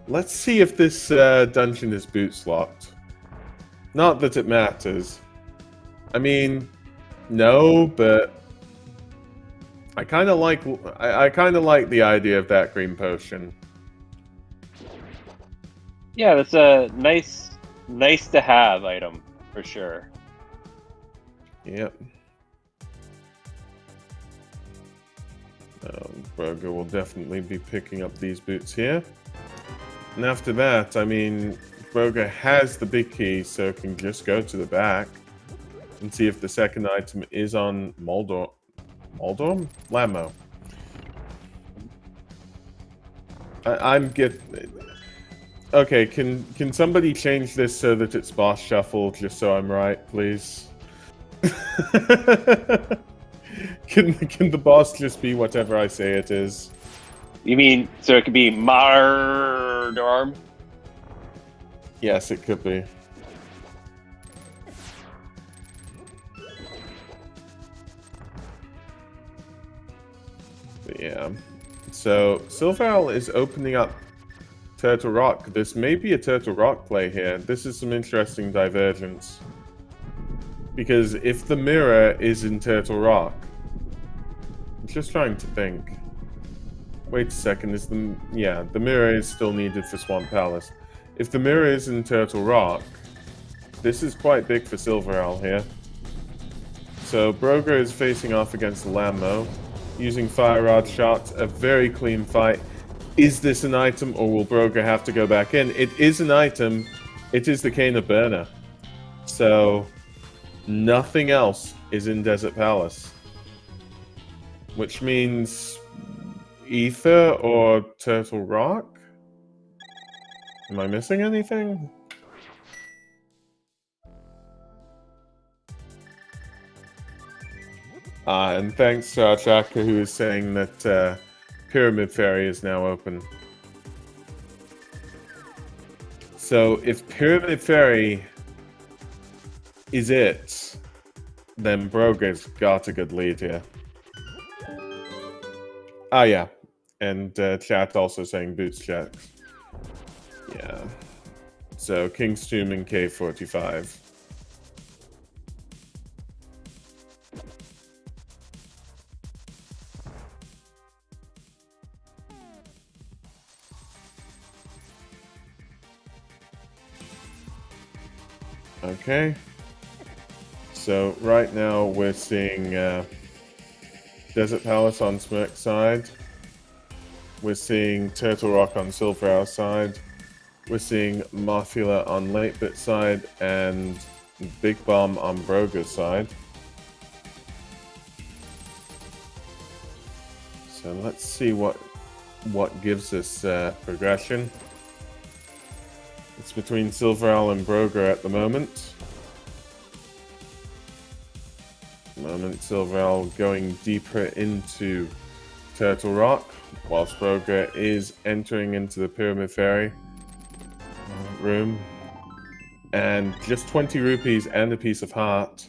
Let's see if this dungeon is boots locked. Not that it matters. I mean, no, but I kind of like I kind of like the idea of that green potion. Yeah, that's a nice to have item for sure. Yep. Broga will definitely be picking up these boots here. And after that, I mean, Broga has the big key, so can just go to the back and see if the second item is on Moldor. Moldor? Lamo. I'm get. Okay, can somebody change this so that it's boss shuffle, just so I'm right, please? Can the boss just be whatever I say it is? You mean so it could be Mardorm? Yes, it could be. But yeah. So Silval is opening up Turtle Rock. This may be a Turtle Rock play here. This is some interesting divergence. Because if the mirror is in Turtle Rock, I'm just trying to think. Wait a second, the mirror is still needed for Swamp Palace. If the mirror is in Turtle Rock, this is quite big for Silver Owl here. So Broga is facing off against Lammo, using Fire Rod shots, a very clean fight. Is this an item, or will Broga have to go back in? It is an item. It is the Cane of Burner. So nothing else is in Desert Palace. Which means Ether or Turtle Rock? Am I missing anything? And thanks to Chaka, who is saying that Pyramid Fairy is now open. So if Pyramid Fairy is it, then Broga's got a good lead here. Ah, yeah. And chat also saying boots checks. Yeah. So King's Tomb and K45. Okay. So right now we're seeing Desert Palace on Smirk's side. We're seeing Turtle Rock on Silver Hour side. We're seeing Mothula on Late Bit side and Big Bomb on Broga's side. So let's see what gives us progression. It's between Silver Owl and Broga at the moment. Silver Owl going deeper into Turtle Rock, whilst Broga is entering into the Pyramid Fairy room. And just 20 rupees and a piece of heart.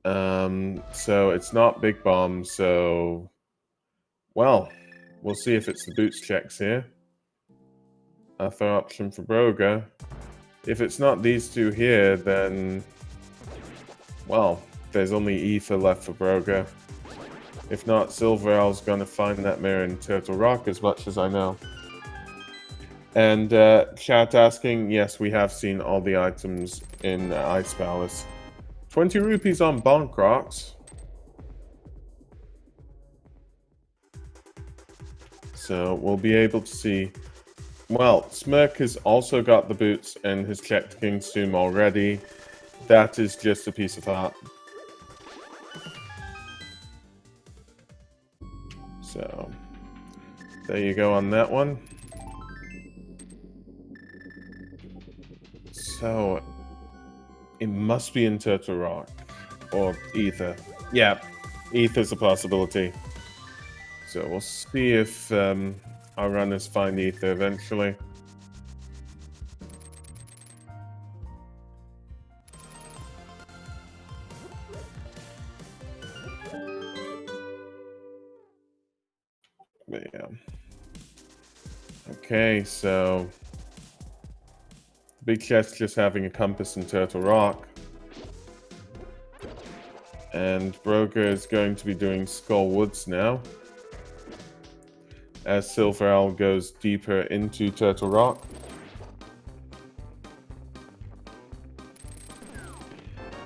So it's not Big Bomb, so... Well, we'll see if it's the boots checks here. Other option for Broga. If it's not these two here, then... Well, there's only Ether left for Broga. If not, Silver Owl's gonna find that mirror in Turtle Rock, as much as I know. And chat asking, yes, we have seen all the items in Ice Palace. 20 rupees on Bonk Rocks. So we'll be able to see... Well, Smirk has also got the boots and has checked King's Tomb already. That is just a piece of heart. So, there you go on that one. So it must be in Turtle Rock or Ether. Yeah, Ether's a possibility. So we'll see if our runners find Ether eventually. But yeah. Okay, so the big chest just having a compass in Turtle Rock. And Broker is going to be doing Skull Woods now, as Silver Owl goes deeper into Turtle Rock.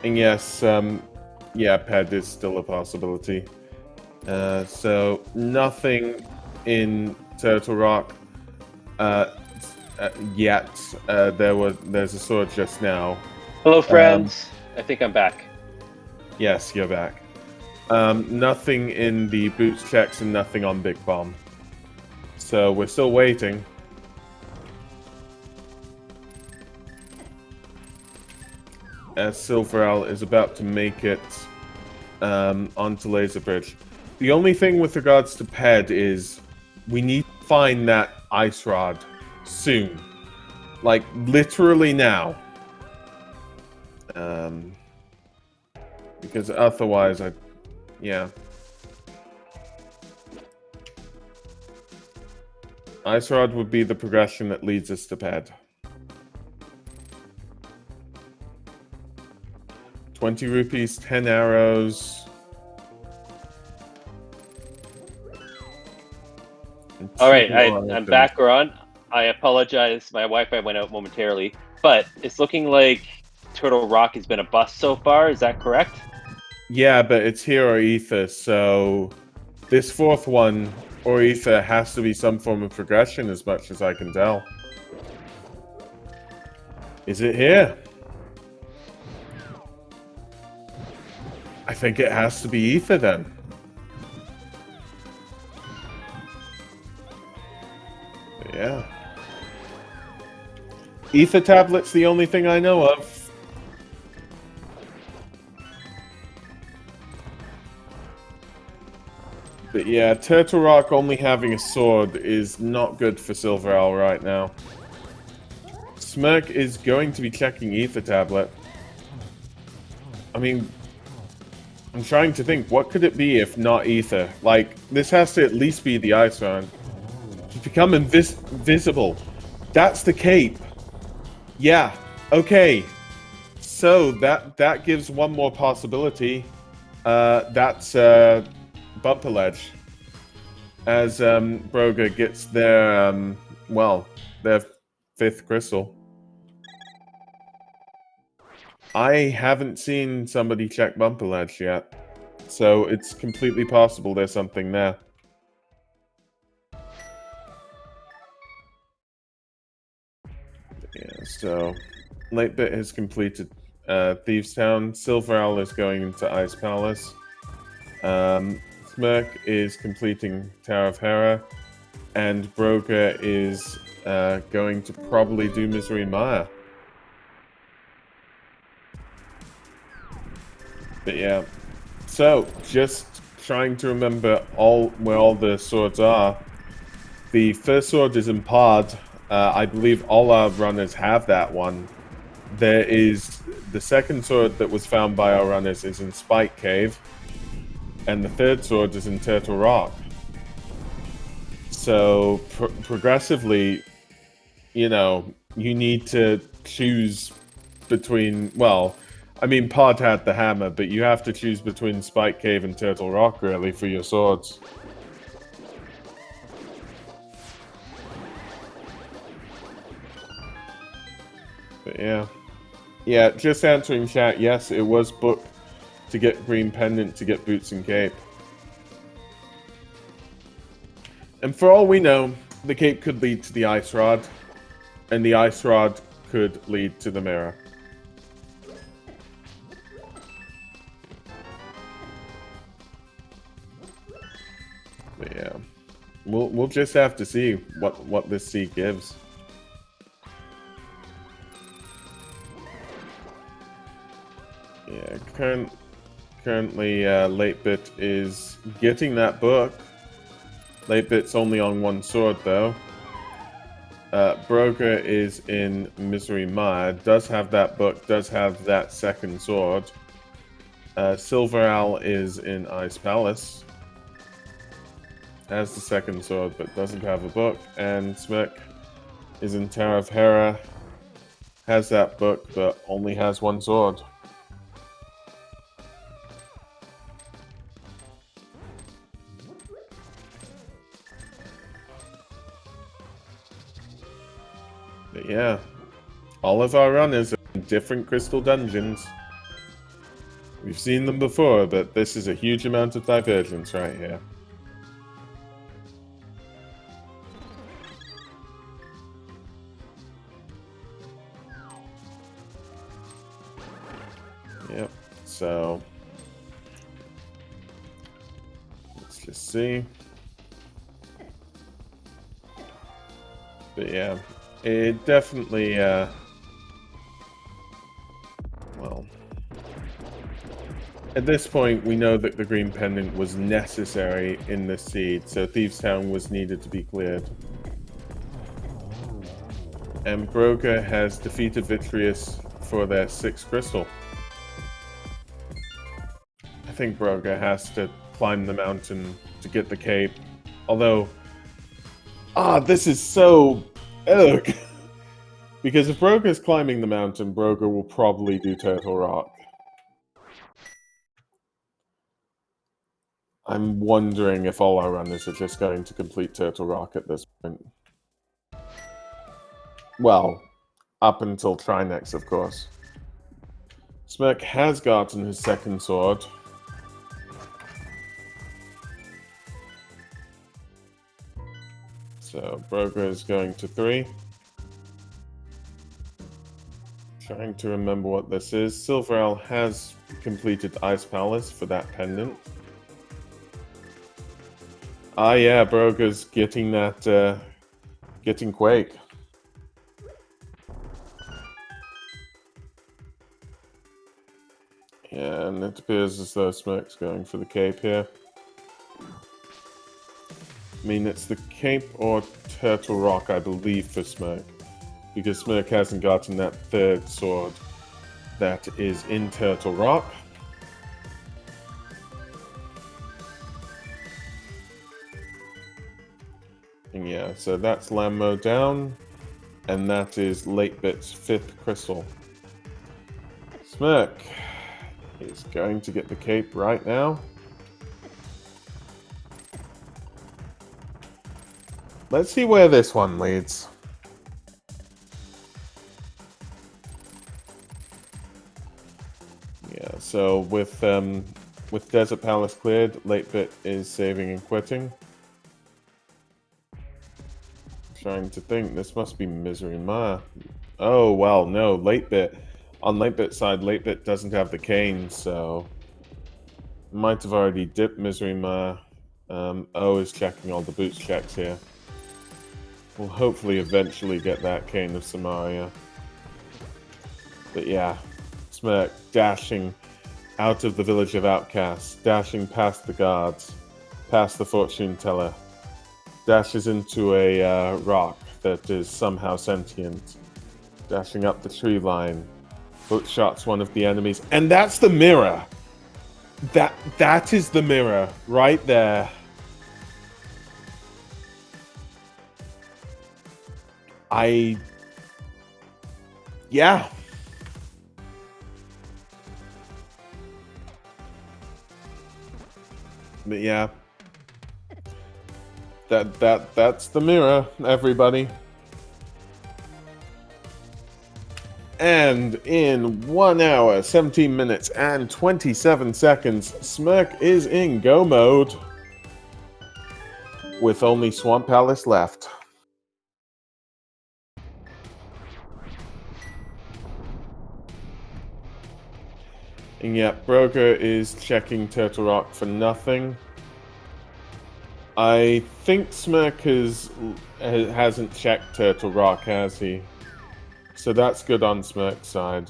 And yes, yeah, Ped is still a possibility. So nothing in Turtle Rock yet. There's a sword just now. Hello, friends. I think I'm back. Yes, you're back. Nothing in the boots checks and nothing on Big Bomb. So we're still waiting. As Silver Owl is about to make it onto Laser Bridge. The only thing with regards to Ped is we need to find that Ice Rod soon. Like, literally now. Because otherwise, yeah. Ice Rod would be the progression that leads us to Ped. 20 rupees, 10 arrows. All right, I'm back, Ron. I apologize. My Wi-Fi went out momentarily, but it's looking like Turtle Rock has been a bust so far. Is that correct? Yeah, but it's here or Ether, so this fourth one, or Ether, has to be some form of progression as much as I can tell. Is it here? I think it has to be Ether then. Yeah. Ether tablet's the only thing I know of. But yeah, Turtle Rock only having a sword is not good for Silver Owl right now. Smirk is going to be checking Ether tablet. I mean, I'm trying to think, what could it be if not Ether? Like, this has to at least be the Ice Rod. To become invisible. That's the cape. Yeah, okay. So, that gives one more possibility. That's Bumper Ledge. As Broga gets their, their 5th crystal. I haven't seen somebody check Bumper Ledge yet, so it's completely possible there's something there. Yeah, so Late Bit has completed Thieves Town. Silver Owl is going into Ice Palace. Smirk is completing Tower of Hera, and Broga is going to probably do Misery Mire. But yeah, so just trying to remember where all the swords are. The first sword is in Pod. I believe all our runners have that one. There is the second sword that was found by our runners is in Spike Cave, and the third sword is in Turtle Rock. So progressively, you know, you need to choose between, well, I mean, Pod had the hammer, but you have to choose between Spike Cave and Turtle Rock, really, for your swords. But yeah. Yeah, just answering chat, yes, it was booked to get Green Pendant to get Boots and Cape. And for all we know, the Cape could lead to the Ice Rod, and the Ice Rod could lead to the Mirror. But yeah, we'll just have to see what this sea gives. Yeah, currently, 8-Bit is getting that book. 8-Bit's only on one sword, though. Broker is in Misery Mire, does have that book, does have that second sword. Silver Owl is in Ice Palace, has the second sword, but doesn't have a book. And Smirk is in Tower of Hera, has that book, but only has one sword. But yeah, all of our runners are in different crystal dungeons. We've seen them before, but this is a huge amount of divergence right here. Yep, so let's just see. But yeah, it definitely, well, at this point, we know that the green pendant was necessary in this seed, so Thieves' Town was needed to be cleared. And Broga has defeated Vitreous for their 6th crystal. I think Broga has to climb the mountain to get the cape. Although, this is so... Ugh. Because if Broga's climbing the mountain, Broga will probably do Turtle Rock. I'm wondering if all our runners are just going to complete Turtle Rock at this point. Well, up until Trinex, of course. Smirk has gotten his second sword. So, Broga is going to 3. Trying to remember what this is. Silver Owl has completed Ice Palace for that pendant. Ah, yeah, Broga's getting that, getting Quake. Yeah, and it appears as though Smirk's going for the cape here. I mean, it's the cape or Turtle Rock, I believe, for Smirk. Because Smirk hasn't gotten that 3rd sword that is in Turtle Rock. And yeah, so that's Lammo down, and that is 8-Bit's 5th crystal. Smirk is going to get the cape right now. Let's see where this one leads. Yeah, so with Desert Palace cleared, 8-Bit is saving and quitting. Trying to think, this must be Misery Mire. Oh, well, no, 8-Bit. On 8-Bit's side, 8-Bit doesn't have the cane, so... Might have already dipped Misery Mire. O is checking all the boots checks here. We'll hopefully eventually get that Cane of Samaria. But yeah, Smirk dashing out of the village of outcasts, dashing past the guards, past the fortune teller, dashes into a rock that is somehow sentient, dashing up the tree line, hook shots one of the enemies, and that's the mirror! That is the mirror, right there. Yeah. But yeah. That's the mirror, everybody. And in 1 hour, 17 minutes, and 27 seconds, Smirk is in go mode. With only Swamp Palace left. And yet, Broker is checking Turtle Rock for nothing. I think Smirk hasn't checked Turtle Rock, has he? So that's good on Smirk's side.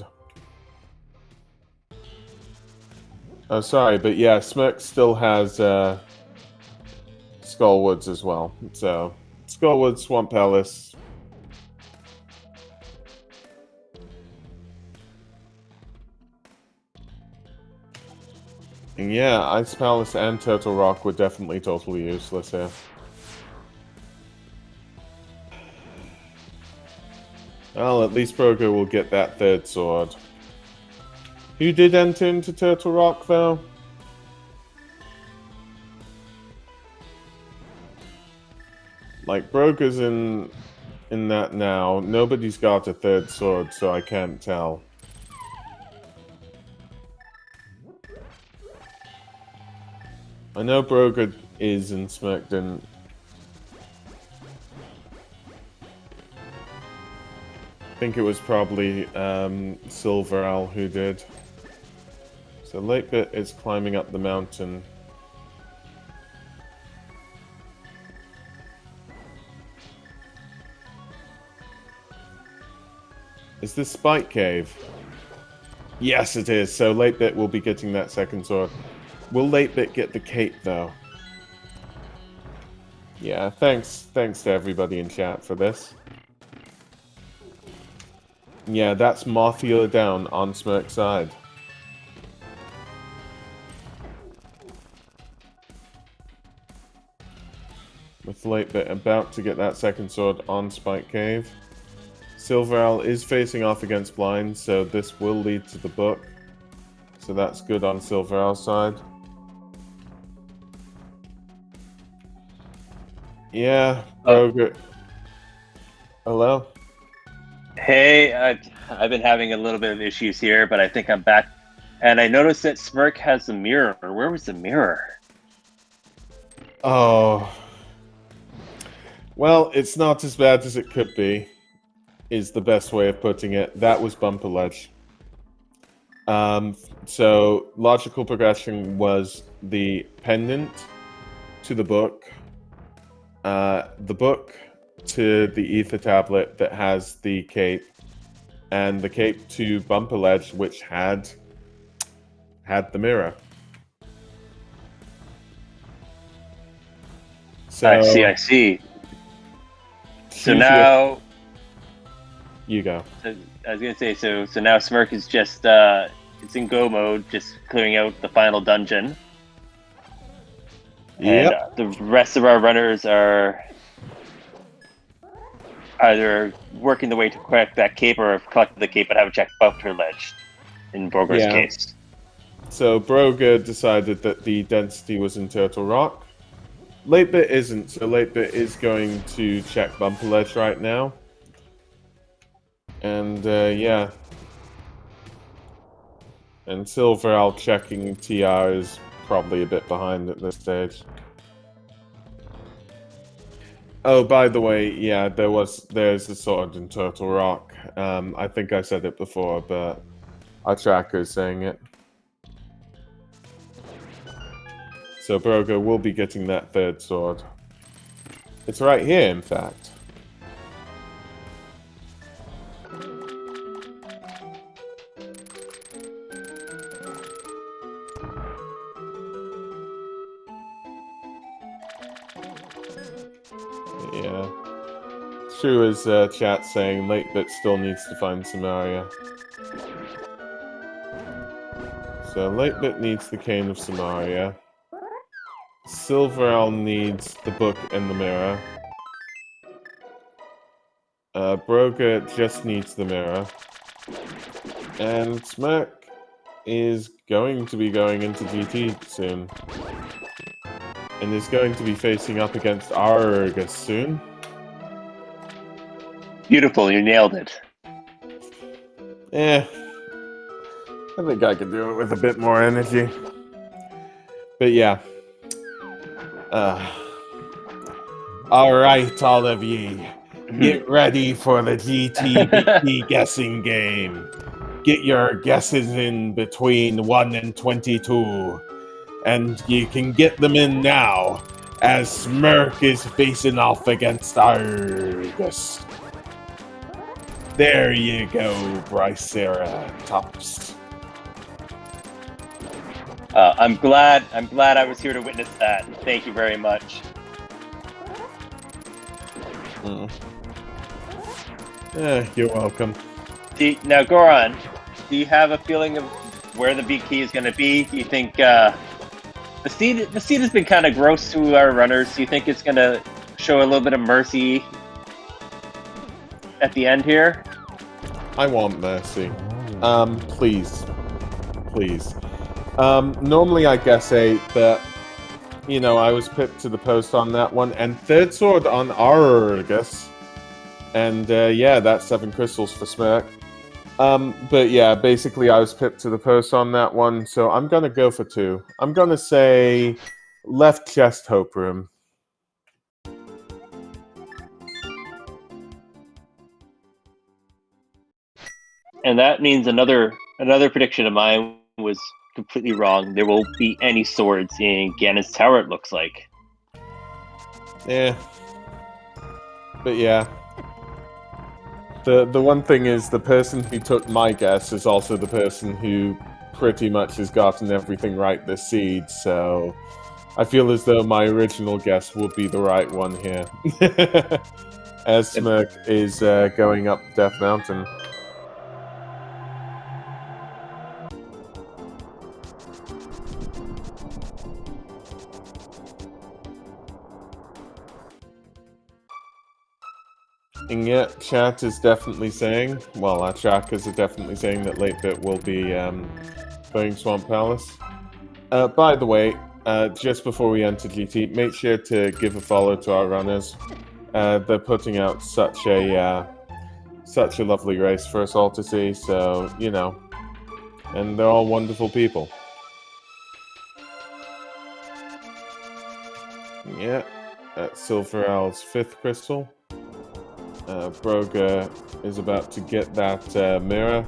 Oh, sorry, but yeah, Smirk still has Skullwoods as well. So, Skullwoods, Swamp Palace. And yeah, Ice Palace and Turtle Rock were definitely totally useless here. Well, at least Brogo will get that third sword. Who did enter into Turtle Rock, though? Like, Brogo's in that now. Nobody's got a third sword, so I can't tell. I know Brogo is and Smirk didn't. I think it was probably Silver Owl who did. So 8-Bit is climbing up the mountain. Is this Spike Cave? Yes, it is. So 8-Bit will be getting that second sword. Will 8-Bit get the cape, though? Yeah, thanks to everybody in chat for this. Yeah, that's Mothula down on Smirk's side. With 8-Bit about to get that second sword on Spike Cave. Silver Owl is facing off against Blind, so this will lead to the book. So that's good on Silver Owl's side. Yeah, Brogo. Hello? Hey, I've been having a little bit of issues here, but I think I'm back. And I noticed that Smirk has a mirror. Where was the mirror? Oh. Well, it's not as bad as it could be, is the best way of putting it. That was Bumper Ledge. So, logical progression was the pendant to the book to the ether tablet that has the cape, and the cape to Bumper Ledge, which had the mirror. So I see. So now you go. So, I was gonna say, so now Smirk is just it's in go mode, just clearing out the final dungeon. And Yep. the rest of our runners are either working the way to collect that cape or have collected the cape but haven't checked Bumper Ledge in Broger's case. So Broga decided that the density was in Turtle Rock. 8-Bit isn't, so 8-Bit is going to check Bumper Ledge right now. And yeah. And Silver Owl checking TR is probably a bit behind at this stage. Oh, by the way, yeah, there's a sword in Turtle Rock. I think I said it before, but our tracker is saying it. So Brogo will be getting that third sword. It's right here, in fact. Yeah. True as chat saying, 8-Bit still needs to find Samaria. So 8-Bit needs the Cane of Samaria. Silver Owl needs the book and the mirror. Broga just needs the mirror. And Smirk is going to be going into GT soon. And is going to be facing up against Argus soon. Beautiful, you nailed it. I think I could do it with a bit more energy. But yeah. Alright, all of ye. Get ready for the GTBT guessing game. Get your guesses in between 1 and 22. And you can get them in now, as Smirk is facing off against Argus. There you go, Bryceratops. I'm glad I was here to witness that. Thank you very much. You're welcome. Now, Goran, do you have a feeling of where the big key is going to be? Do you think the seed has been kind of gross to our runners? Do you think it's going to show a little bit of mercy at the end here? I want mercy. Please. Normally I guess 8, but you know, I was pipped to the post on that one, and third sword on Argus. And yeah, that's 7 crystals for Smirk. But yeah, basically I was pipped to the post on that one, so I'm gonna go for 2. I'm gonna say left chest hope room. And that means another prediction of mine was completely wrong. There won't be any swords in Ganon's tower, it looks like. Yeah. But yeah. The one thing is, the person who took my guess is also the person who pretty much has gotten everything right this seed, so I feel as though my original guess will be the right one here. As Smirk is going up Death Mountain. And yet, chat is definitely saying, well, our trackers are definitely saying that Late Bit will be playing Swamp Palace. By the way, just before we enter GT, make sure to give a follow to our runners. They're putting out such a lovely race for us all to see, so, you know, and they're all wonderful people. Yeah, that's Silver Owl's 5th crystal. Broga is about to get that mirror.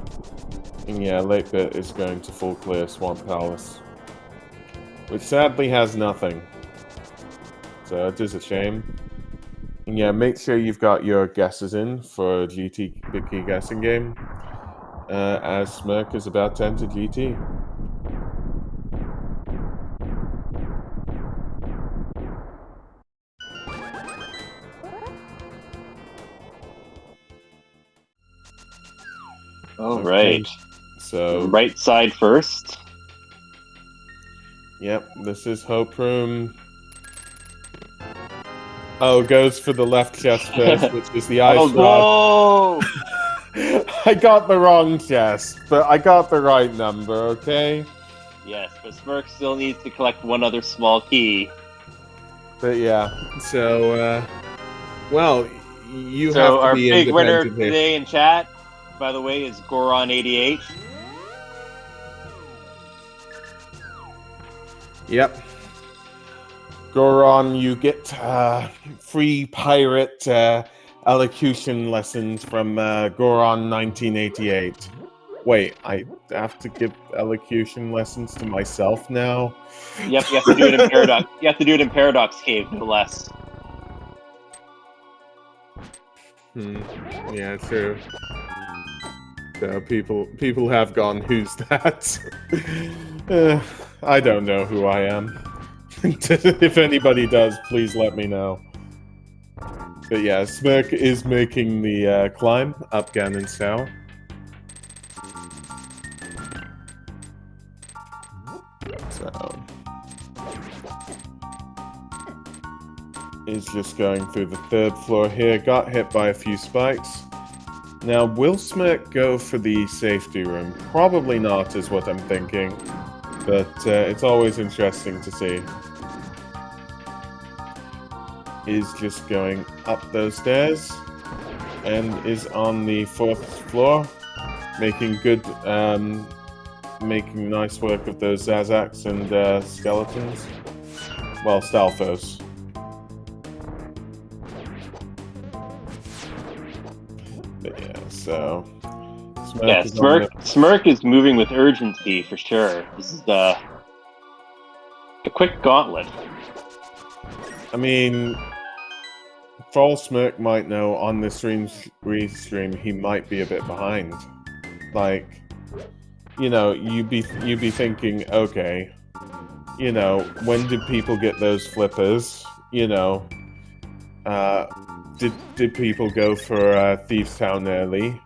And yeah, Late Bit is going to full clear Swamp Palace. Which sadly has nothing. So it is a shame. And yeah, make sure you've got your guesses in for GT Big Key guessing game. As Smirk is about to enter GT. All right. So right side first. Yep, this is Hope Room. Oh, goes for the left chest first, which is the ice rod. Whoa! I got the wrong chest, but I got the right number, okay? Yes, but Smirk still needs to collect one other small key. But yeah, so, well, you so have to our be big winner independent here. today in chat, by the way, is Goron88. Yep. Goron, you get free pirate elocution lessons from Goron 1988. Wait, I have to give elocution lessons to myself now? Yep, you have to do it in Paradox. You have to do it in Paradox Cave, no less. Yeah, true. So people have gone, who's that? I don't know who I am. If anybody does, please let me know. But yeah, Smirk is making the climb up Ganon's tower. So is just going through the 3rd floor here. Got hit by a few spikes. Now, will Smirk go for the safety room? Probably not, is what I'm thinking. But it's always interesting to see. Is just going up those stairs. And is on the 4th floor. Making good, making nice work of those Zazaks and skeletons. Well, Stalfos. But yeah, so Smirk is moving with urgency for sure. This is a quick gauntlet. I mean, for all Smirk might know, on this restream, he might be a bit behind. Like, you know, you'd be thinking, okay, You know, when did people get those flippers? You know, did people go for Thieves Town early?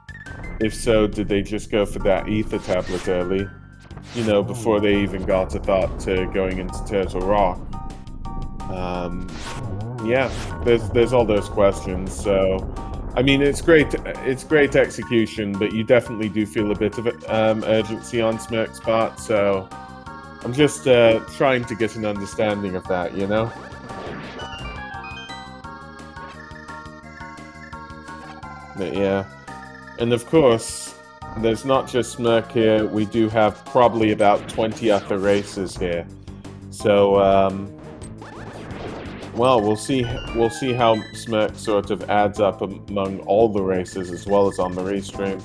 If so, did they just go for that ether tablet early? You know, before they even got a thought to going into Turtle Rock. Yeah, there's all those questions. So, I mean, it's great execution, but you definitely do feel a bit of urgency on Smirk's part. So, I'm just trying to get an understanding of that, you know? But yeah. And of course, there's not just Smirk here. We do have probably about 20 other races here. So, well, we'll see how Smirk sort of adds up among all the races as well as on the restream.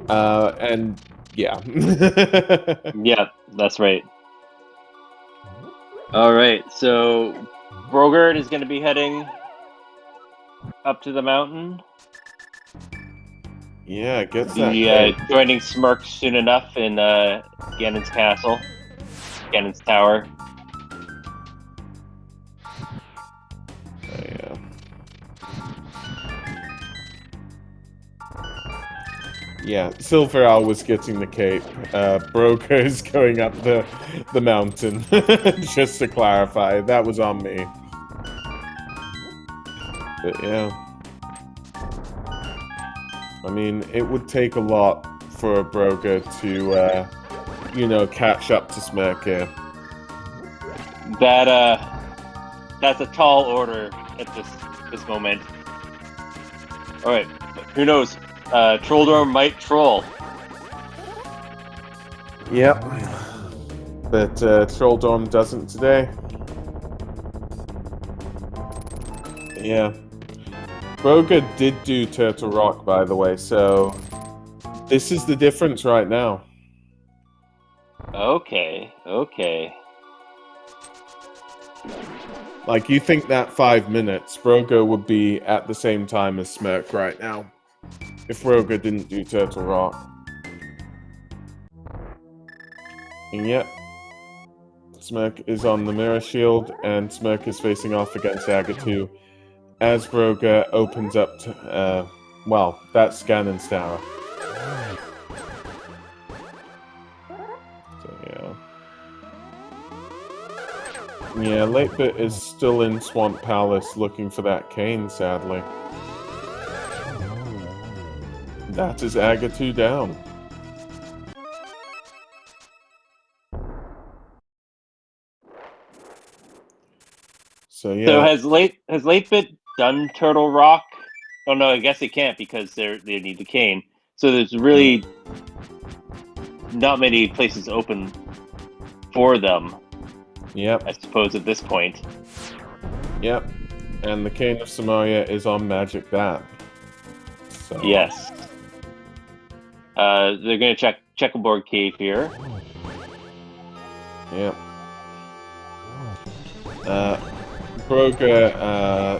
And yeah. Yeah, that's right. All right, so Brogard is going to be heading up to the mountain. Yeah, gets Be that. joining Smirk soon enough in Ganon's castle, Ganon's tower. Yeah. Yeah, Silver Owl was getting the cape. Broker is going up the mountain. Just to clarify, that was on me. But yeah. I mean, it would take a lot for Broga to, you know, catch up to Smirk here. That's a tall order at this moment. All right, who knows? Trolldorm might troll. Yep. But Trolldorm doesn't today. Yeah. Broga did do Turtle Rock, by the way, so this is the difference right now. Okay. Like, you think that 5 minutes, Broga would be at the same time as Smirk right now, if Broga didn't do Turtle Rock. And yet, Smirk is on the Mirror Shield, and Smirk is facing off against Agatu as Broga opens up to, well, that's Ganon's tower. So, yeah. Yeah, 8-Bit is still in Swamp Palace looking for that cane, sadly. That is Agatu down. So, yeah. So has 8-Bit done Turtle Rock? Oh no, I guess it can't because they need the cane. So there's really not many places open for them. Yep. I suppose at this point. Yep. And the Cane of Samaria is on Magic Bat. So. Yes. They're gonna check Checkerboard Cave here. Yep. Broga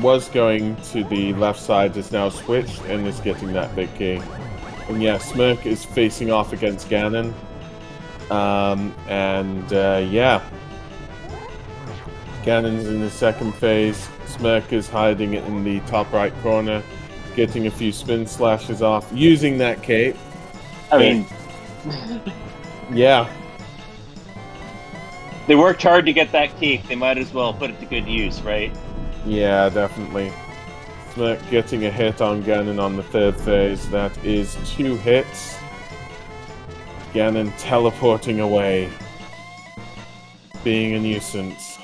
was going to the left side, is now switched and is getting that big key. And yeah, Smirk is facing off against Ganon. Yeah. Ganon's in the second phase. Smirk is hiding it in the top right corner, getting a few spin slashes off, using that cape. I mean... yeah. They worked hard to get that cape. They might as well put it to good use, right? Yeah, definitely. Smirk getting a hit on Ganon on the third phase. That is 2 hits. Ganon teleporting away. Being a nuisance.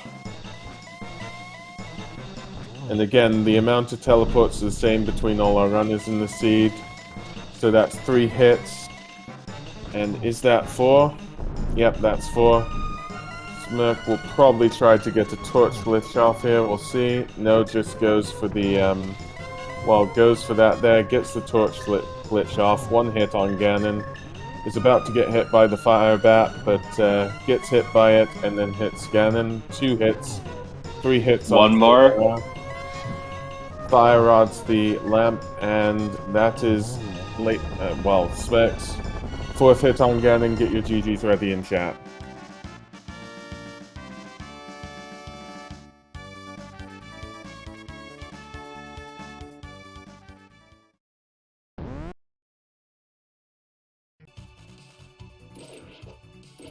And again, the amount of teleports is the same between all our runners in the seed. So that's 3 hits. And is that 4? Yep, that's 4. Smirk will probably try to get a torch glitch off here, we'll see. No, just goes for the, well, goes for that there, gets the torch glitch off. 1 hit on Ganon. Is about to get hit by the fire bat, but gets hit by it and then hits Ganon. 2 hits. 3 hits on... 1 more. Fire rods the lamp, and that is well, Smirk's 4th hit on Ganon. Get your GGs ready in chat.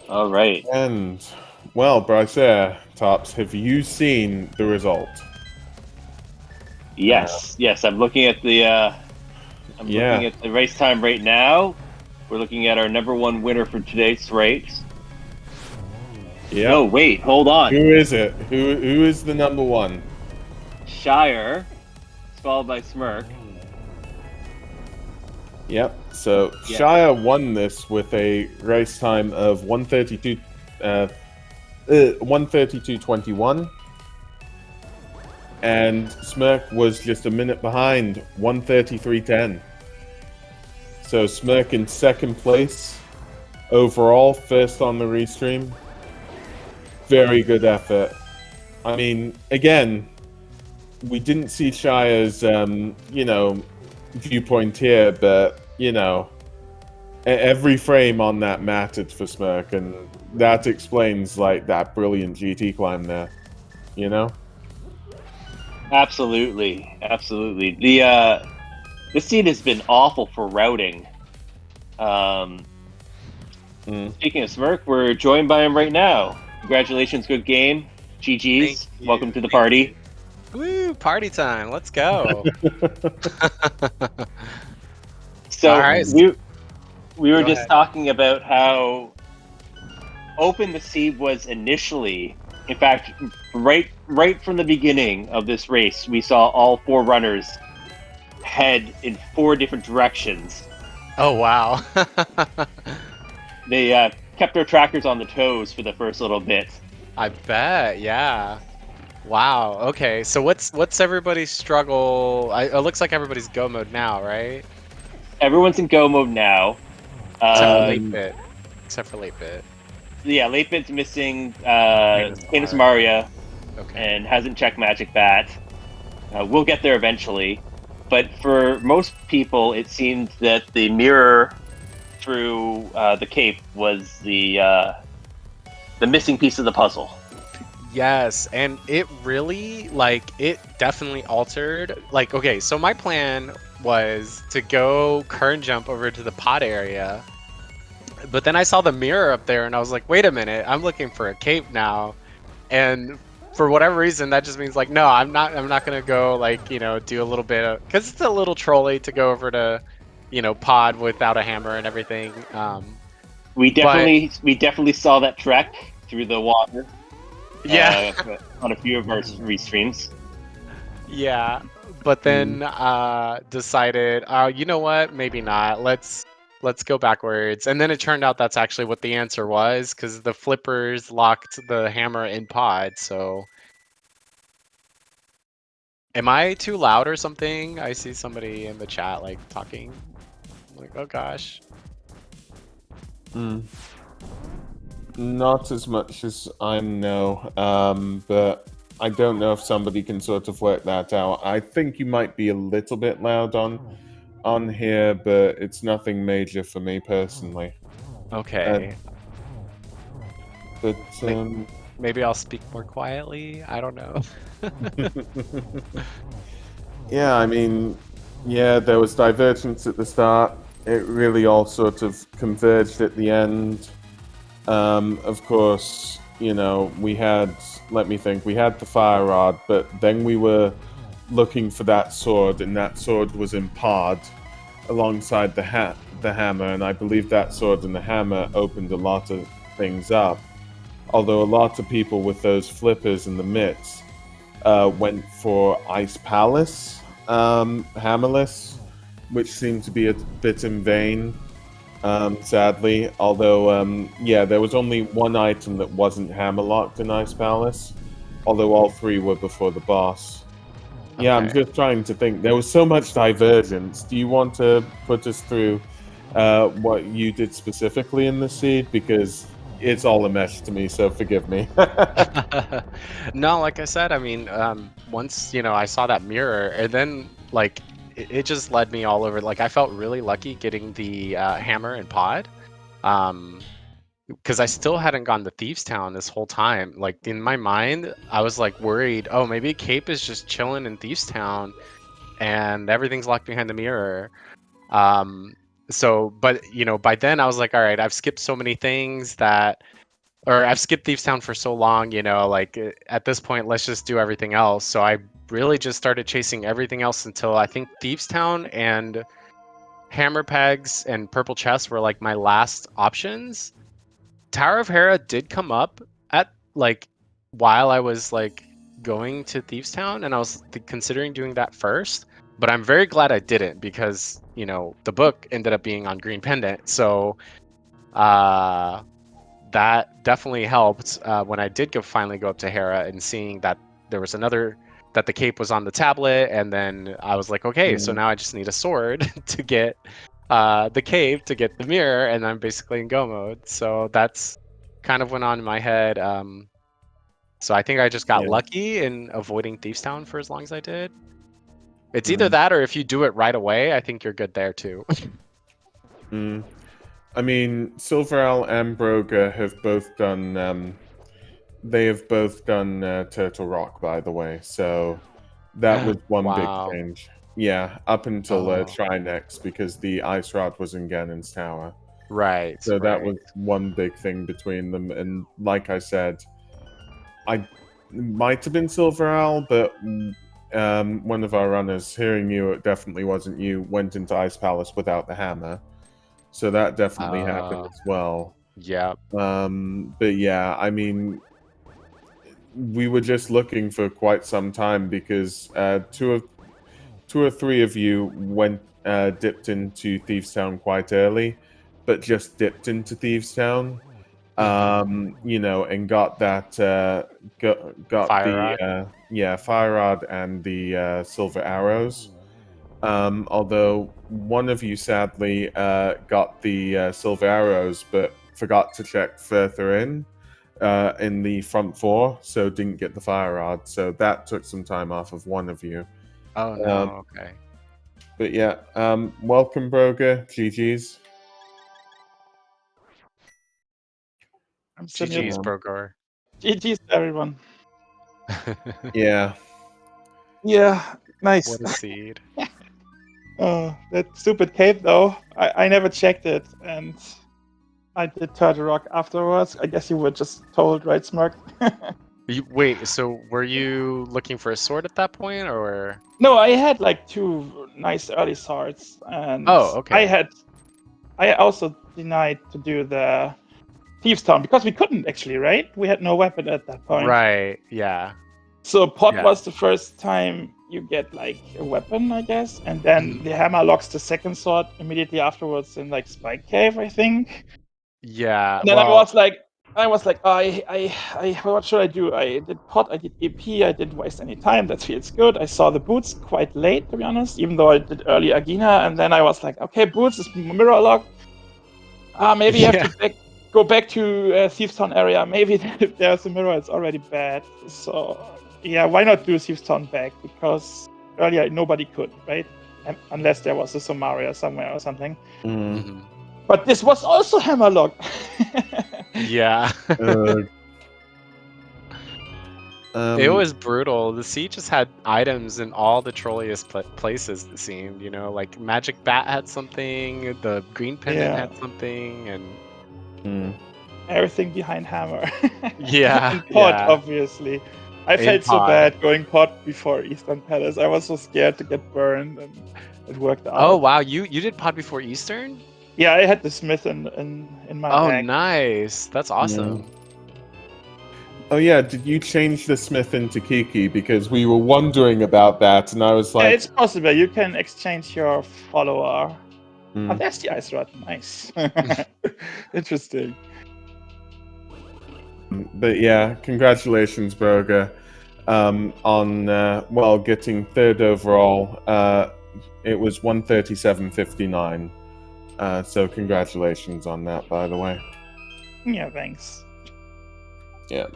All right. And, well, Bryce Tops, have you seen the result? Yes. I'm looking at the Yeah, race time right now. We're looking at our number one winner for today's race. yep. No, wait, hold on. Who is it? Who is the number one? Shire, followed by Smirk. Yep. So Yeah. Shire won this with a race time of 132.21, and Smirk was just a minute behind, 133.10. So Smirk in second place overall, first on the restream. Very good effort. I mean, again, we didn't see Shire's, viewpoint here, but every frame on that mattered for Smirk, and that explains like that brilliant GT climb there. You know? Absolutely. The this seed has been awful for routing. Speaking of Smirk, we're joined by him right now. Congratulations, good game. GG's. Welcome to the party. Woo, party time. Let's go. So All right. we were Go just ahead. talking about how open the seed was initially. In fact, right from the beginning of this race, we saw all four runners head in four different directions. Oh, wow. They kept their trackers on the toes for the first little bit. I bet. Yeah. Wow. Okay. So what's everybody's struggle? It looks like everybody's go mode now, right? Everyone's in go mode now. Except for late bit. Except for late bit. Yeah, late bit's missing Canis Maria Okay. and hasn't checked Magic Bat. We'll get there eventually. But for most people, it seemed that the mirror through the cape was the missing piece of the puzzle. Yes, and it really, it definitely altered. Okay, so my plan was to go current jump over to the pod area, but then I saw the mirror up there, and I was like, wait a minute, I'm looking for a cape now, and for whatever reason, that just means no, I'm not gonna go do a little bit of, because it's a little trolly to go over to, pod without a hammer and everything. We definitely saw that trek through the water. Yeah. On a few of our restreams. Yeah, but then decided, you know what? Maybe not. Let's go backwards. And then it turned out that's actually what the answer was, because the flippers locked the hammer in pod. So, am I too loud or something? I see somebody in the chat talking. Oh gosh. Not as much as I know, but I don't know if somebody can sort of work that out. I think you might be a little bit loud on here, but it's nothing major for me personally. Okay. But Maybe I'll speak more quietly. I don't know. yeah, I mean, yeah, there was divergence at the start. It really all sort of converged at the end. Of course, we had, let me think, we had the fire rod, but then we were looking for that sword, and that sword was in pod alongside the hammer, and I believe that sword and the hammer opened a lot of things up. Although a lot of people with those flippers and the mitts went for Ice Palace hammerless, which seemed to be a bit in vain. Sadly, although yeah, there was only one item that wasn't hammerlocked in Ice Palace, although all three were before the boss. Yeah, I'm Okay. just trying to think. There was so much divergence. Do you want to put us through what you did specifically in the seed? Because it's all a mess to me, so forgive me. No, like I said, I mean, once I saw that mirror, and then it just led me all over. I felt really lucky getting the hammer and pod, because I still hadn't gone to Thieves Town this whole time. In my mind, I was worried. Oh, maybe Cape is just chilling in Thieves Town, and everything's locked behind the mirror. Um, So, but by then I was like, all right, I've skipped so many things or I've skipped Thieves Town for so long, like at this point, let's just do everything else. So I really just started chasing everything else until I think Thieves Town and Hammer Pegs and Purple Chest were like my last options. Tower of Hera did come up at like while I was like going to Thieves Town, and I was considering doing that first. But I'm very glad I didn't because the book ended up being on Green Pendant, so that definitely helped when I did finally go up to Hera and seeing that there was that the cape was on the tablet, and then I was like, okay, so now I just need a sword to get the cape to get the mirror, and I'm basically in go mode. So that's kind of went on in my head. So I think I just got lucky in avoiding Thieves Town for as long as I did. It's either that or if you do it right away, I think you're good there too. I mean, Silverell and Broga have both done. They have both done Turtle Rock, by the way. So that was one big change. Yeah, up until Trinex, because the Ice Rod was in Ganon's Tower. Right. So that was one big thing between them. And like I said, I might have been Silverell, but one of our runners, hearing you, it definitely wasn't you, went into Ice Palace without the hammer. So that definitely happened as well. Yeah. But yeah, I mean, we were just looking for quite some time because two or three of you went dipped into Thieves Town quite early, but just dipped into Thieves Town, and got that got Fire the fire rod and the silver arrows. Although one of you sadly got the silver arrows, but forgot to check further in the front four, so didn't get the fire rod. So that took some time off of one of you. Oh no, okay. But yeah, welcome, Broga. GG's. GG's, Brogor. GG's, everyone. Yeah. Yeah, nice. What a seed. That stupid cape, though. I never checked it, and I did Turtle Rock afterwards. I guess you were just told, right, Smirk? Wait, so were you looking for a sword at that point, or? No, I had like 2 nice early swords, and okay. I also denied to do the Thieves Town because we couldn't actually, right? We had no weapon at that point. Right. Yeah. So pot was the first time you get like a weapon, I guess, and then the hammer locks the second sword immediately afterwards in like Spike Cave, I think. Yeah. And then I was like, what should I do? I did pot, I did EP, I didn't waste any time. That feels good. I saw the boots quite late, to be honest, even though I did early Agina, and then I was like, okay, boots is mirror lock. Maybe you have to go back to Thieves Town area. Maybe if there's a mirror, it's already bad. So yeah, why not do Thieves Town back? Because earlier nobody could, right? Unless there was a Somaria somewhere or something. Mm-hmm. But this was also hammerlock. Yeah. It was brutal. The Siege just had items in all the trolliest places, it seemed. Like Magic Bat had something, the Green Pendant had something, and everything behind Hammer. Yeah. And pot, obviously. I felt so bad going pot before Eastern Palace. I was so scared to get burned, and it worked out. Oh wow, you did pot before Eastern? Yeah, I had the Smith in my bag. Oh nice, that's awesome. Yeah. Oh yeah, did you change the Smith into Kiki? Because we were wondering about that, and I was like, yeah, it's possible. You can exchange your follower. Oh, that's the Ice Rod. Nice. Interesting. But yeah, congratulations, Broga, on getting third overall. It was 137.59. So congratulations on that, by the way. Yeah, thanks. Yeah.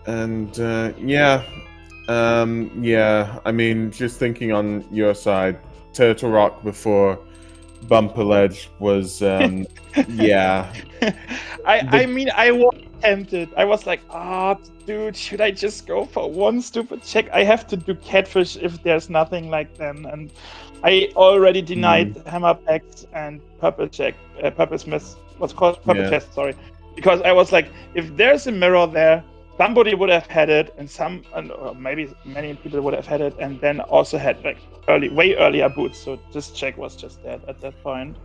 And I mean, just thinking on your side, Turtle Rock before Bumper Ledge was yeah. I mean, I was tempted. I was like, dude, should I just go for one stupid check? I have to do Catfish if there's nothing like them, and I already denied hammer packs and purple smith. What's called purple Yeah. chest? Sorry, because I was like, if there's a mirror there, somebody would have had it, and maybe many people would have had it, and then also had like way earlier boots. So this check was just dead at that point.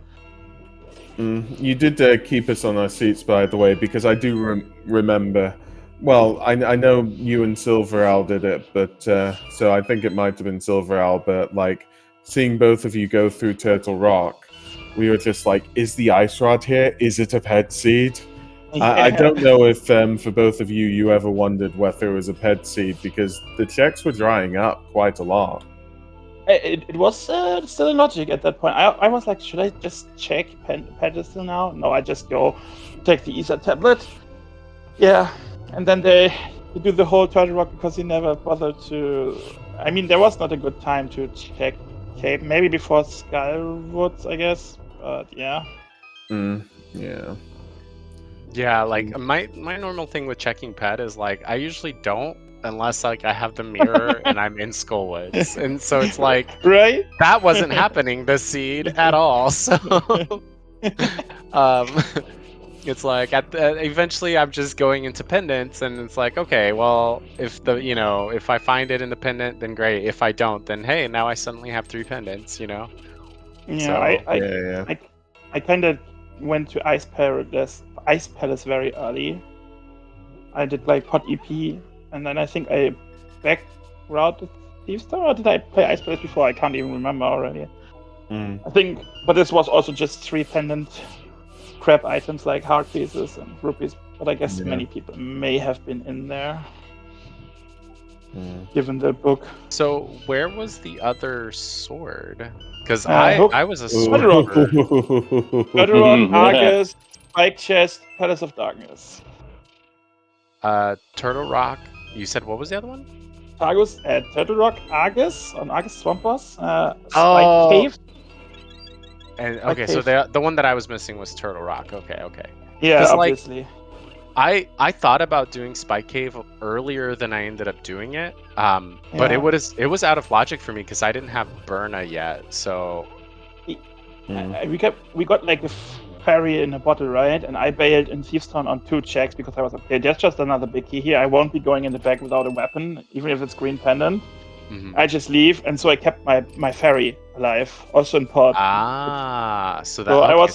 You did keep us on our seats, by the way, because I do remember. Well, I know you and Silver Owl did it, but so I think it might have been Silver Owl. But like seeing both of you go through Turtle Rock, we were just like, "Is the ice rod here? Is it a pet seed?" I don't know if for both of you, you ever wondered whether it was a pet seed because the checks were drying up quite a lot. It was still in logic at that point. I was like, should I just check pedestal now? No, I just go take the Ether tablet. Yeah, and then they do the whole Turtle Rock because he never bothered to. I mean, there was not a good time to check Cape. Maybe before Skullwoods, I guess. But yeah. Yeah. Yeah, like my normal thing with checking pet is like I usually don't unless like I have the mirror and I'm in Skullwoods, and so it's like right, that wasn't happening this seed at all. So it's like eventually I'm just going into pendants, and it's like okay, well if if I find it in the pendant, then great. If I don't, then hey, now I suddenly have 3 pendants. Yeah, so, I kind of went to Ice Palace very early. I did like pot EP, and then I think I back routed Thieves Tower, or did I play Ice Palace before? I can't even remember already. I think, but this was also just 3 pendant crap items like heart pieces and rupees, but I guess many people may have been in there. Given the book. So where was the other sword? Because Hook. I was a sword. Turtle Rock, Argus, Spike Chest, Palace of Darkness. Turtle Rock. You said what was the other one? Turtle Rock, Argus on Argus Swamp Boss. Spike Cave. And okay, so the one that I was missing was Turtle Rock. Okay. Yeah, obviously. I thought about doing Spike Cave earlier than I ended up doing it, but it was out of logic for me because I didn't have Burna yet. So we got like a fairy in a bottle, right? And I bailed in Thieves Town on 2 checks because I was okay. There's just another big key here. I won't be going in the back without a weapon, even if it's green pendant. I just leave, and so I kept my fairy alive, also in pot. So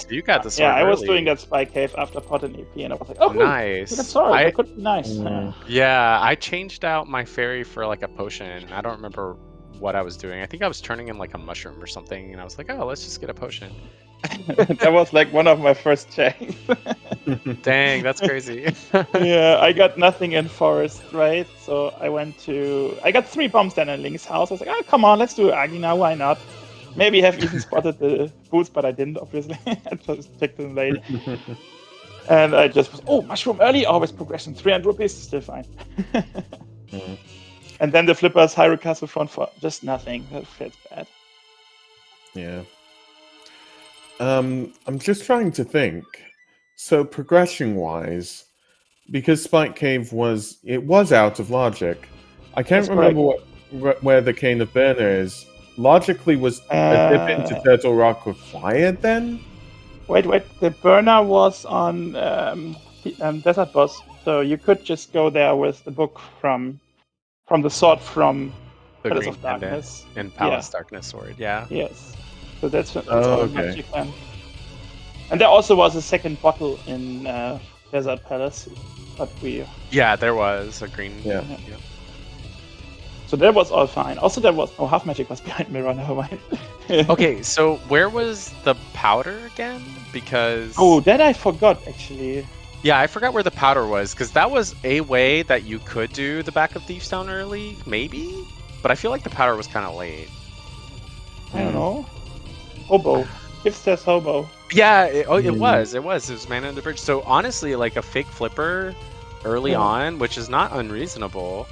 you got the sword. Yeah, I was early. doing that Spike Cave after pot and EP, and I was like, oh, nice. That sword. That could be nice. Yeah, I changed out my fairy for like a potion. I don't remember what I was doing. I think I was turning in like a mushroom or something, and I was like, oh, let's just get a potion. That was like one of my first checks. Dang, that's crazy. Yeah, I got nothing in forest, right? So I got 3 bombs then in Link's house. I was like, oh, come on, let's do Agina, why not? Maybe have even spotted the boots, but I didn't, obviously. I just checked them late. And I just was, mushroom early, always progression, 300 rupees, still fine. And then the flippers, Hyrule Castle front for just nothing. That feels bad. Yeah. I'm just trying to think. So progression-wise, because Spike Cave was out of logic. I can't remember where the Cane of Burner is. Logically, was a dip into Turtle Rock required then? Wait. The burner was on Desert Boss, so you could just go there with the book from the sword from the Palace Green of Darkness and Palace Darkness sword. Yeah. Yes. So that's okay. magic then. And there also was a second bottle in Desert Palace, but there was a green. Yeah. So that was all fine. Also, there was half magic was behind Mirror. Never mind. Okay, so where was the powder again? Because that I forgot actually. Yeah, I forgot where the powder was because that was a way that you could do the back of Thieves Town early, maybe. But I feel like the powder was kind of late. I don't know. Hobo. Gift says hobo. Yeah, it was. It was Man Under the Bridge. So honestly, like a fake flipper early on, which is not unreasonable,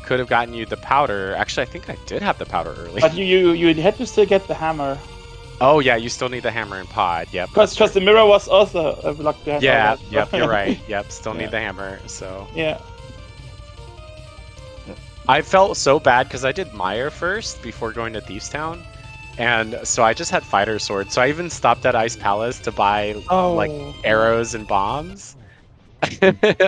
could have gotten you the powder. Actually, I think I did have the powder early. But you had to still get the hammer. Oh yeah, you still need the hammer and pod. Yep. Because the mirror was also blocked behind. Yeah. Yep. You're right. Yep. Still need the hammer. So. Yeah. I felt so bad because I did Meyer first before going to Thieves Town, And so I just had fighter swords. So I even stopped at Ice Palace to buy like Oh. arrows and bombs.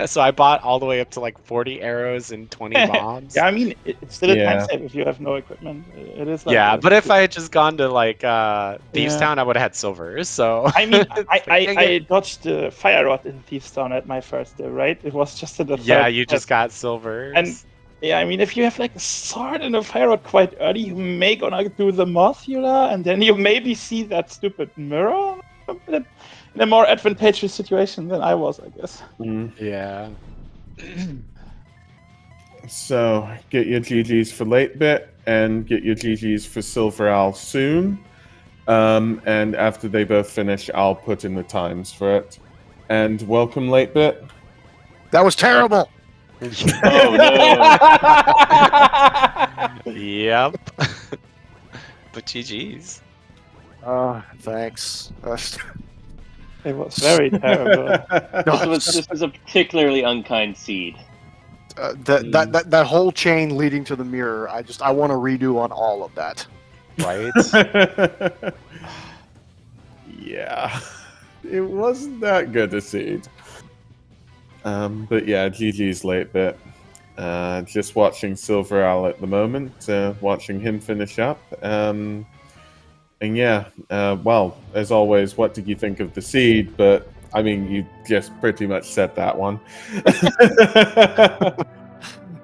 So I bought all the way up to like 40 arrows and 20 bombs. Yeah, I mean, it's still a time Yeah. save if you have no equipment. It is like Yeah, a- but if I had just gone to like Thieves Yeah. Town, I would have had silver. So I mean, It's like, dang I it. dodged the fire rod in Thieves Town at my first day, right? It was just in the Yeah, third you step. just got silvers. And yeah, I mean, if you have like a sword and a fire rod quite early, you may gonna do the Mothula, and then you maybe see that stupid mirror in a more advantageous situation than I was, I guess. Mm. Yeah. So get your GGs for late bit and get your GGs for Silver Owl soon. And after they both finish, I'll put in the times for it. And welcome, late bit. That was terrible. Oh no! Yep. But GG's. Thanks. It was very terrible. This was a particularly unkind seed. That whole chain leading to the mirror. I want to redo on all of that. Right? Yeah, it wasn't that good a seed. But yeah, GG's late bit. Just watching Silver Owl at the moment, watching him finish up. And yeah, well, as always, what did you think of the seed? But I mean, you just pretty much said that one.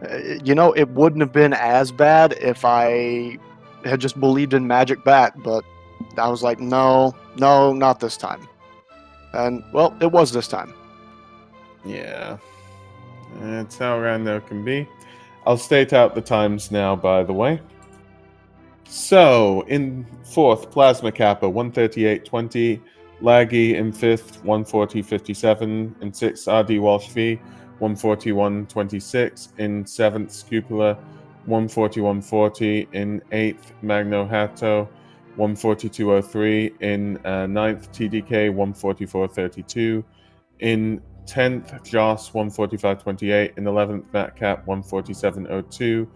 It wouldn't have been as bad if I had just believed in Magic Bat, but I was like, no, not this time. And, well, it was this time. Yeah, that's how rando can be. I'll state out the times now, by the way. So, in 4th, Plasma Kappa, 138.20. Laggy in 5th, 140.57. In 6th, RD Walsh V, 141.26. In 7th, Scupula, 141.40. In 8th, Magno Hatto, 142.03. In 9th, TDK, 144.32. In 10th, Joss, 145.28. In 11th, Matcap, 147.02.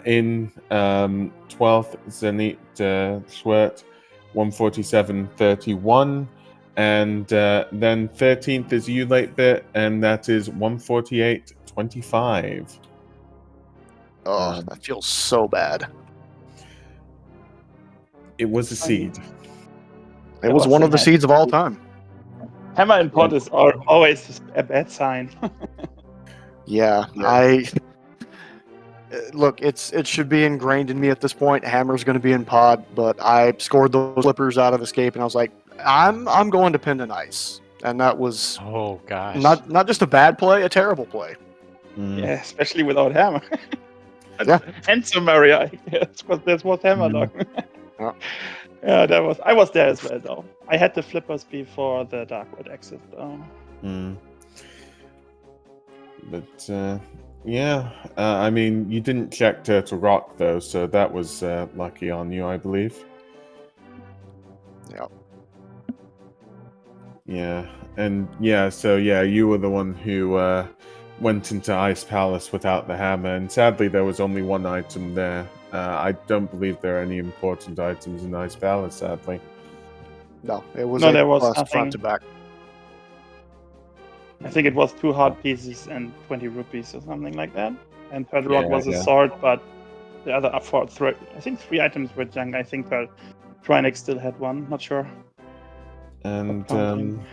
In 12th, Zenit Schwert, 147.31. And then 13th is you late bit, and that is 148.25. Oh, that feels so bad. It was a seed. It was one of the seeds of all time. Hammer and pot is always a bad sign. Yeah. Look, it should be ingrained in me at this point. Hammer's going to be in pod, but I scored those flippers out of escape, and I was like, I'm going to pin and ice, and that was Oh gosh. not just a bad play, a terrible play. Yeah, especially without hammer. Yeah. And Samaria. That's what hammer dog. Yeah. Yeah, I was there as well though. I had the flippers before the Darkwood exit though. But yeah, I mean, you didn't check Turtle Rock though, so that was lucky on you, I believe. Yeah. Yeah, and yeah, so yeah, you were the one who went into Ice Palace without the hammer, and sadly there was only one item there. I don't believe there are any important items in Ice Palace, sadly. No, it was No, there was plus nothing. front to back. I think it was 2 hard pieces and 20 rupees or something like that. And Turtle Rock was a yeah. sword, but the other up for I think 3 items were junk. I think Trinex still had one, not sure. And Counting.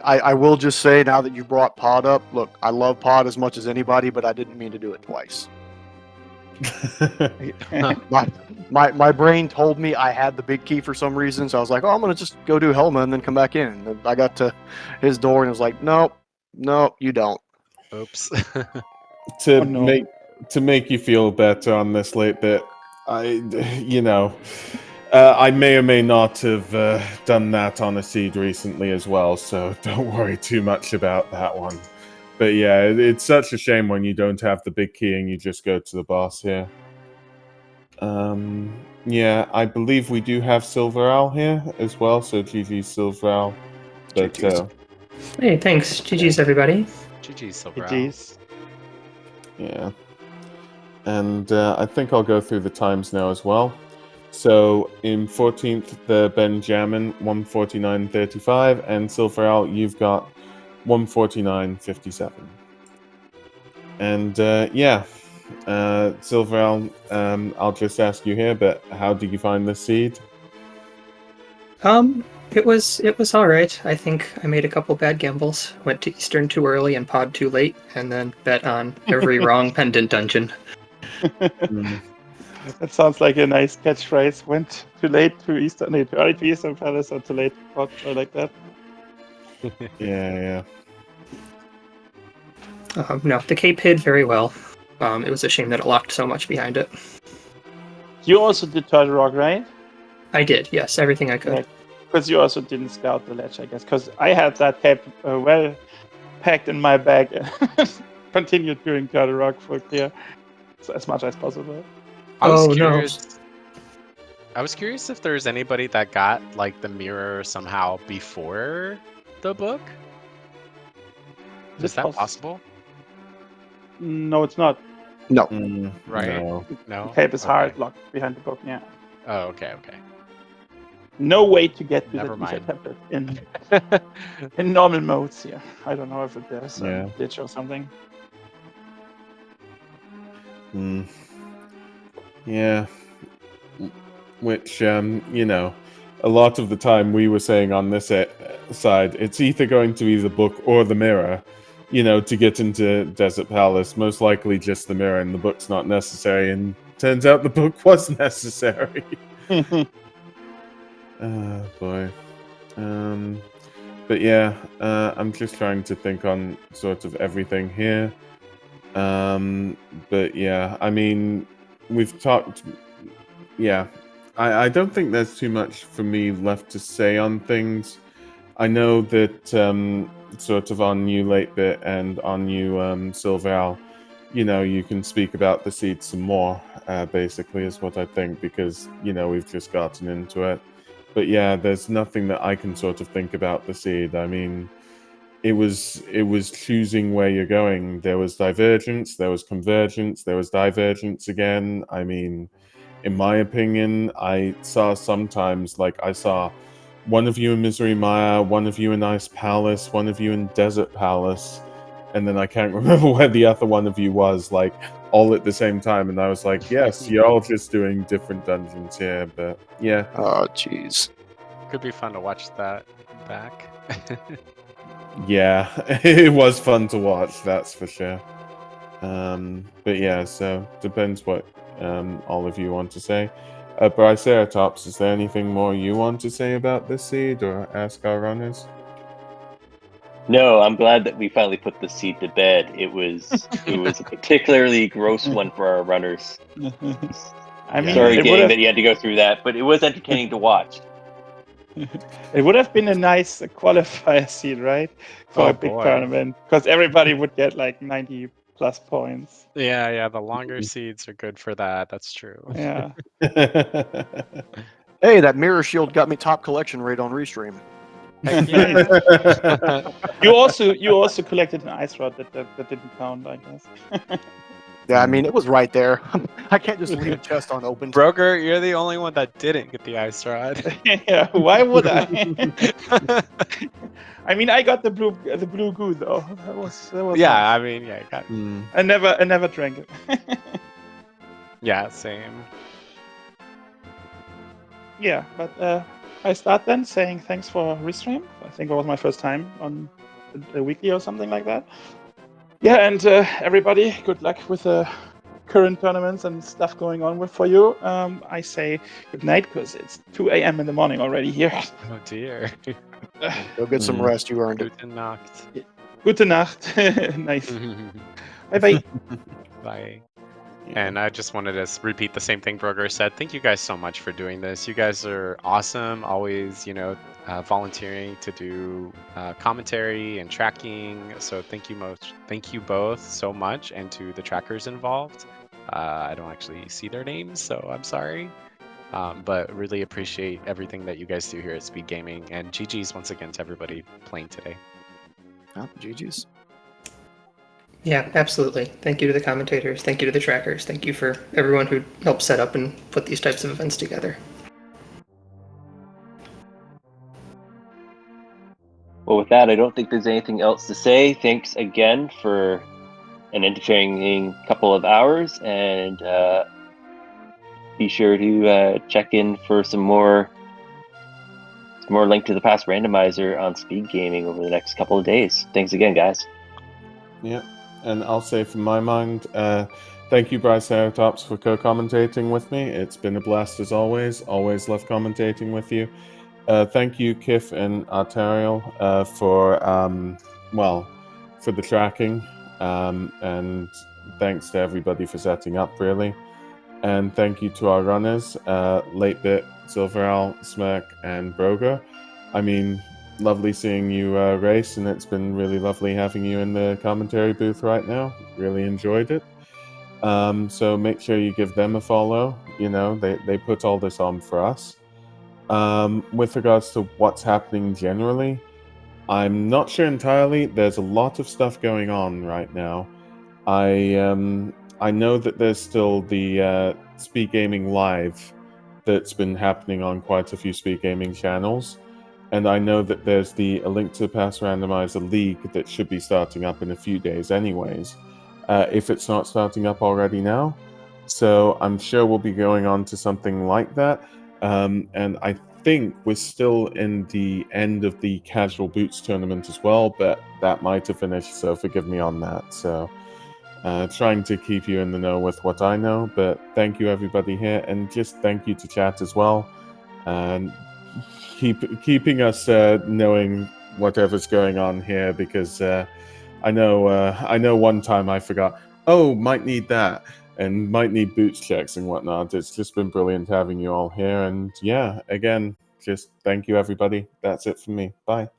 I will just say, now that you brought pod up, look, I love pod as much as anybody, but I didn't mean to do it twice. My brain told me I had the big key for some reason, so I was like, oh, I'm going to just go do Helma and then come back in. And I got to his door and it was like, nope, you don't. Oops. to Oh, no. make you feel better on this late bit, I may or may not have done that on a seed recently as well, so don't worry too much about that one. But yeah, it's such a shame when you don't have the big key and you just go to the boss here. Yeah, I believe we do have Silver Owl here as well, so GG Silver Owl. But GG's. Hey, thanks. GG's, everybody. GG's, Silver Owl. GG's. yeah. and I think I'll go through the times now as well. So in 14th, the Benjamin 149.35, and Silverell, you've got 149.57. And Silverell, I'll just ask you here, but how did you find this seed? It was all right. I think I made a couple bad gambles. Went to Eastern too early and pod too late, and then bet on every wrong pendant dungeon. That sounds like a nice catchphrase. Went too late to Eastern, no, too early to Eastern Palace, or too late to pod. I like that. Yeah. No, the cape hid very well. It was a shame that it locked so much behind it. You also did Turtle Rock, right? I did, yes, everything I could. Because you also didn't scout the ledge, I guess. Because I had that cape well packed in my bag and continued doing Turtle Rock for clear as much as possible. I was Oh, no. curious. I was curious if there's anybody that got like the mirror somehow before the book. Is that possible? No, it's not. No. Right? No. No. The cape is Okay. hard locked behind the book. Yeah. Oh, okay. No way to get to Never the Teacher mind. tablet in normal modes here. I don't know if there's Yeah. a glitch or something. Yeah. Which, a lot of the time we were saying on this side, it's either going to be the book or the mirror, to get into Desert Palace. Most likely just the mirror, and the book's not necessary. And turns out the book was necessary. Oh, boy. But yeah, I'm just trying to think on sort of everything here. But yeah, I mean, we've talked. Yeah, I don't think there's too much for me left to say on things. I know that sort of on you, Late Bit, and on you, Silval, you can speak about the seed some more, basically, is what I think, because, we've just gotten into it. But yeah, there's nothing that I can sort of think about the seed. I mean, it was choosing where you're going. There was divergence, there was convergence, there was divergence again. I mean, in my opinion, I saw sometimes, like, I saw one of you in Misery Maya, one of you in Ice Palace, one of you in Desert Palace, and then I can't remember where the other one of you was, like, all at the same time, and I was like, yes, you're all just doing different dungeons here, but yeah. Oh, jeez. Could be fun to watch that back. Yeah, it was fun to watch, that's for sure. But yeah, so depends what all of you want to say. Briceratops, is there anything more you want to say about this seed or ask our runners? No, I'm glad that we finally put the seed to bed. It was a particularly gross one for our runners. I mean, Sorry, it would gang, have that you had to go through that, but it was entertaining to watch. it would have been a nice qualifier seed, right, for Oh, a big boy. tournament, because everybody would get like 90 plus points. Yeah, the longer seeds are good for that. That's true. Yeah. Hey, that mirror shield got me top collection rate on Restream. Heck yeah. You also collected an ice rod that didn't count, I guess. Yeah, I mean, it was right there. I can't just leave a chest unopened. Broker, you're the only one that didn't get the ice rod. Yeah, why would I? I mean, I got the blue goo though. That was Yeah, nice. I mean, yeah, got I never drank it. yeah, same. Yeah, but I start then saying thanks for Restream. I think it was my first time on a weekly or something like that. Yeah, and everybody, good luck with the current tournaments and stuff going on for you. I say good night because it's 2 a.m. in the morning already here. Oh dear. Go get some rest. You earned it. Gute Nacht. Gute Nacht. Nice. Bye bye. Bye. And I just wanted to repeat the same thing Broger said. Thank you guys so much for doing this. You guys are awesome. Always, volunteering to do commentary and tracking. So thank you both so much, and to the trackers involved. I don't actually see their names, so I'm sorry. But really appreciate everything that you guys do here at Speed Gaming. And GG's once again to everybody playing today. Oh, GG's. Yeah, absolutely. Thank you to the commentators. Thank you to the trackers. Thank you for everyone who helped set up and put these types of events together. Well, with that, I don't think there's anything else to say. Thanks again for an entertaining couple of hours, and be sure to check in for some more Link to the Past randomizer on speed gaming over the next couple of days. Thanks again, guys. Yeah, and I'll say from my mind, thank you, Bryce Aerotops, for co-commentating with me. It's been a blast as always. Always love commentating with you. Thank you, Kif and Arterial, for for the tracking, and thanks to everybody for setting up, really. And thank you to our runners, Late Bit, Silveral, Smirk, and Broger. I mean, lovely seeing you race, and it's been really lovely having you in the commentary booth right now. Really enjoyed it. So make sure you give them a follow. You know, they put all this on for us. With regards to what's happening generally, I'm not sure entirely. There's a lot of stuff going on right now. I know that there's still the Speed Gaming Live that's been happening on quite a few Speed Gaming channels, and I know that there's the A Link to the Past Randomizer League that should be starting up in a few days, anyways, if it's not starting up already now. So I'm sure we'll be going on to something like that, and I think we're still in the end of the Casual Boots tournament as well, but that might have finished, so forgive me on that. So. Trying to keep you in the know with what I know, but thank you everybody here, and just thank you to chat as well, and keeping us knowing whatever's going on here, because I know one time I forgot, oh, might need that, and might need boots checks and whatnot. It's just been brilliant having you all here, and yeah, again, just thank you everybody. That's it from me. Bye.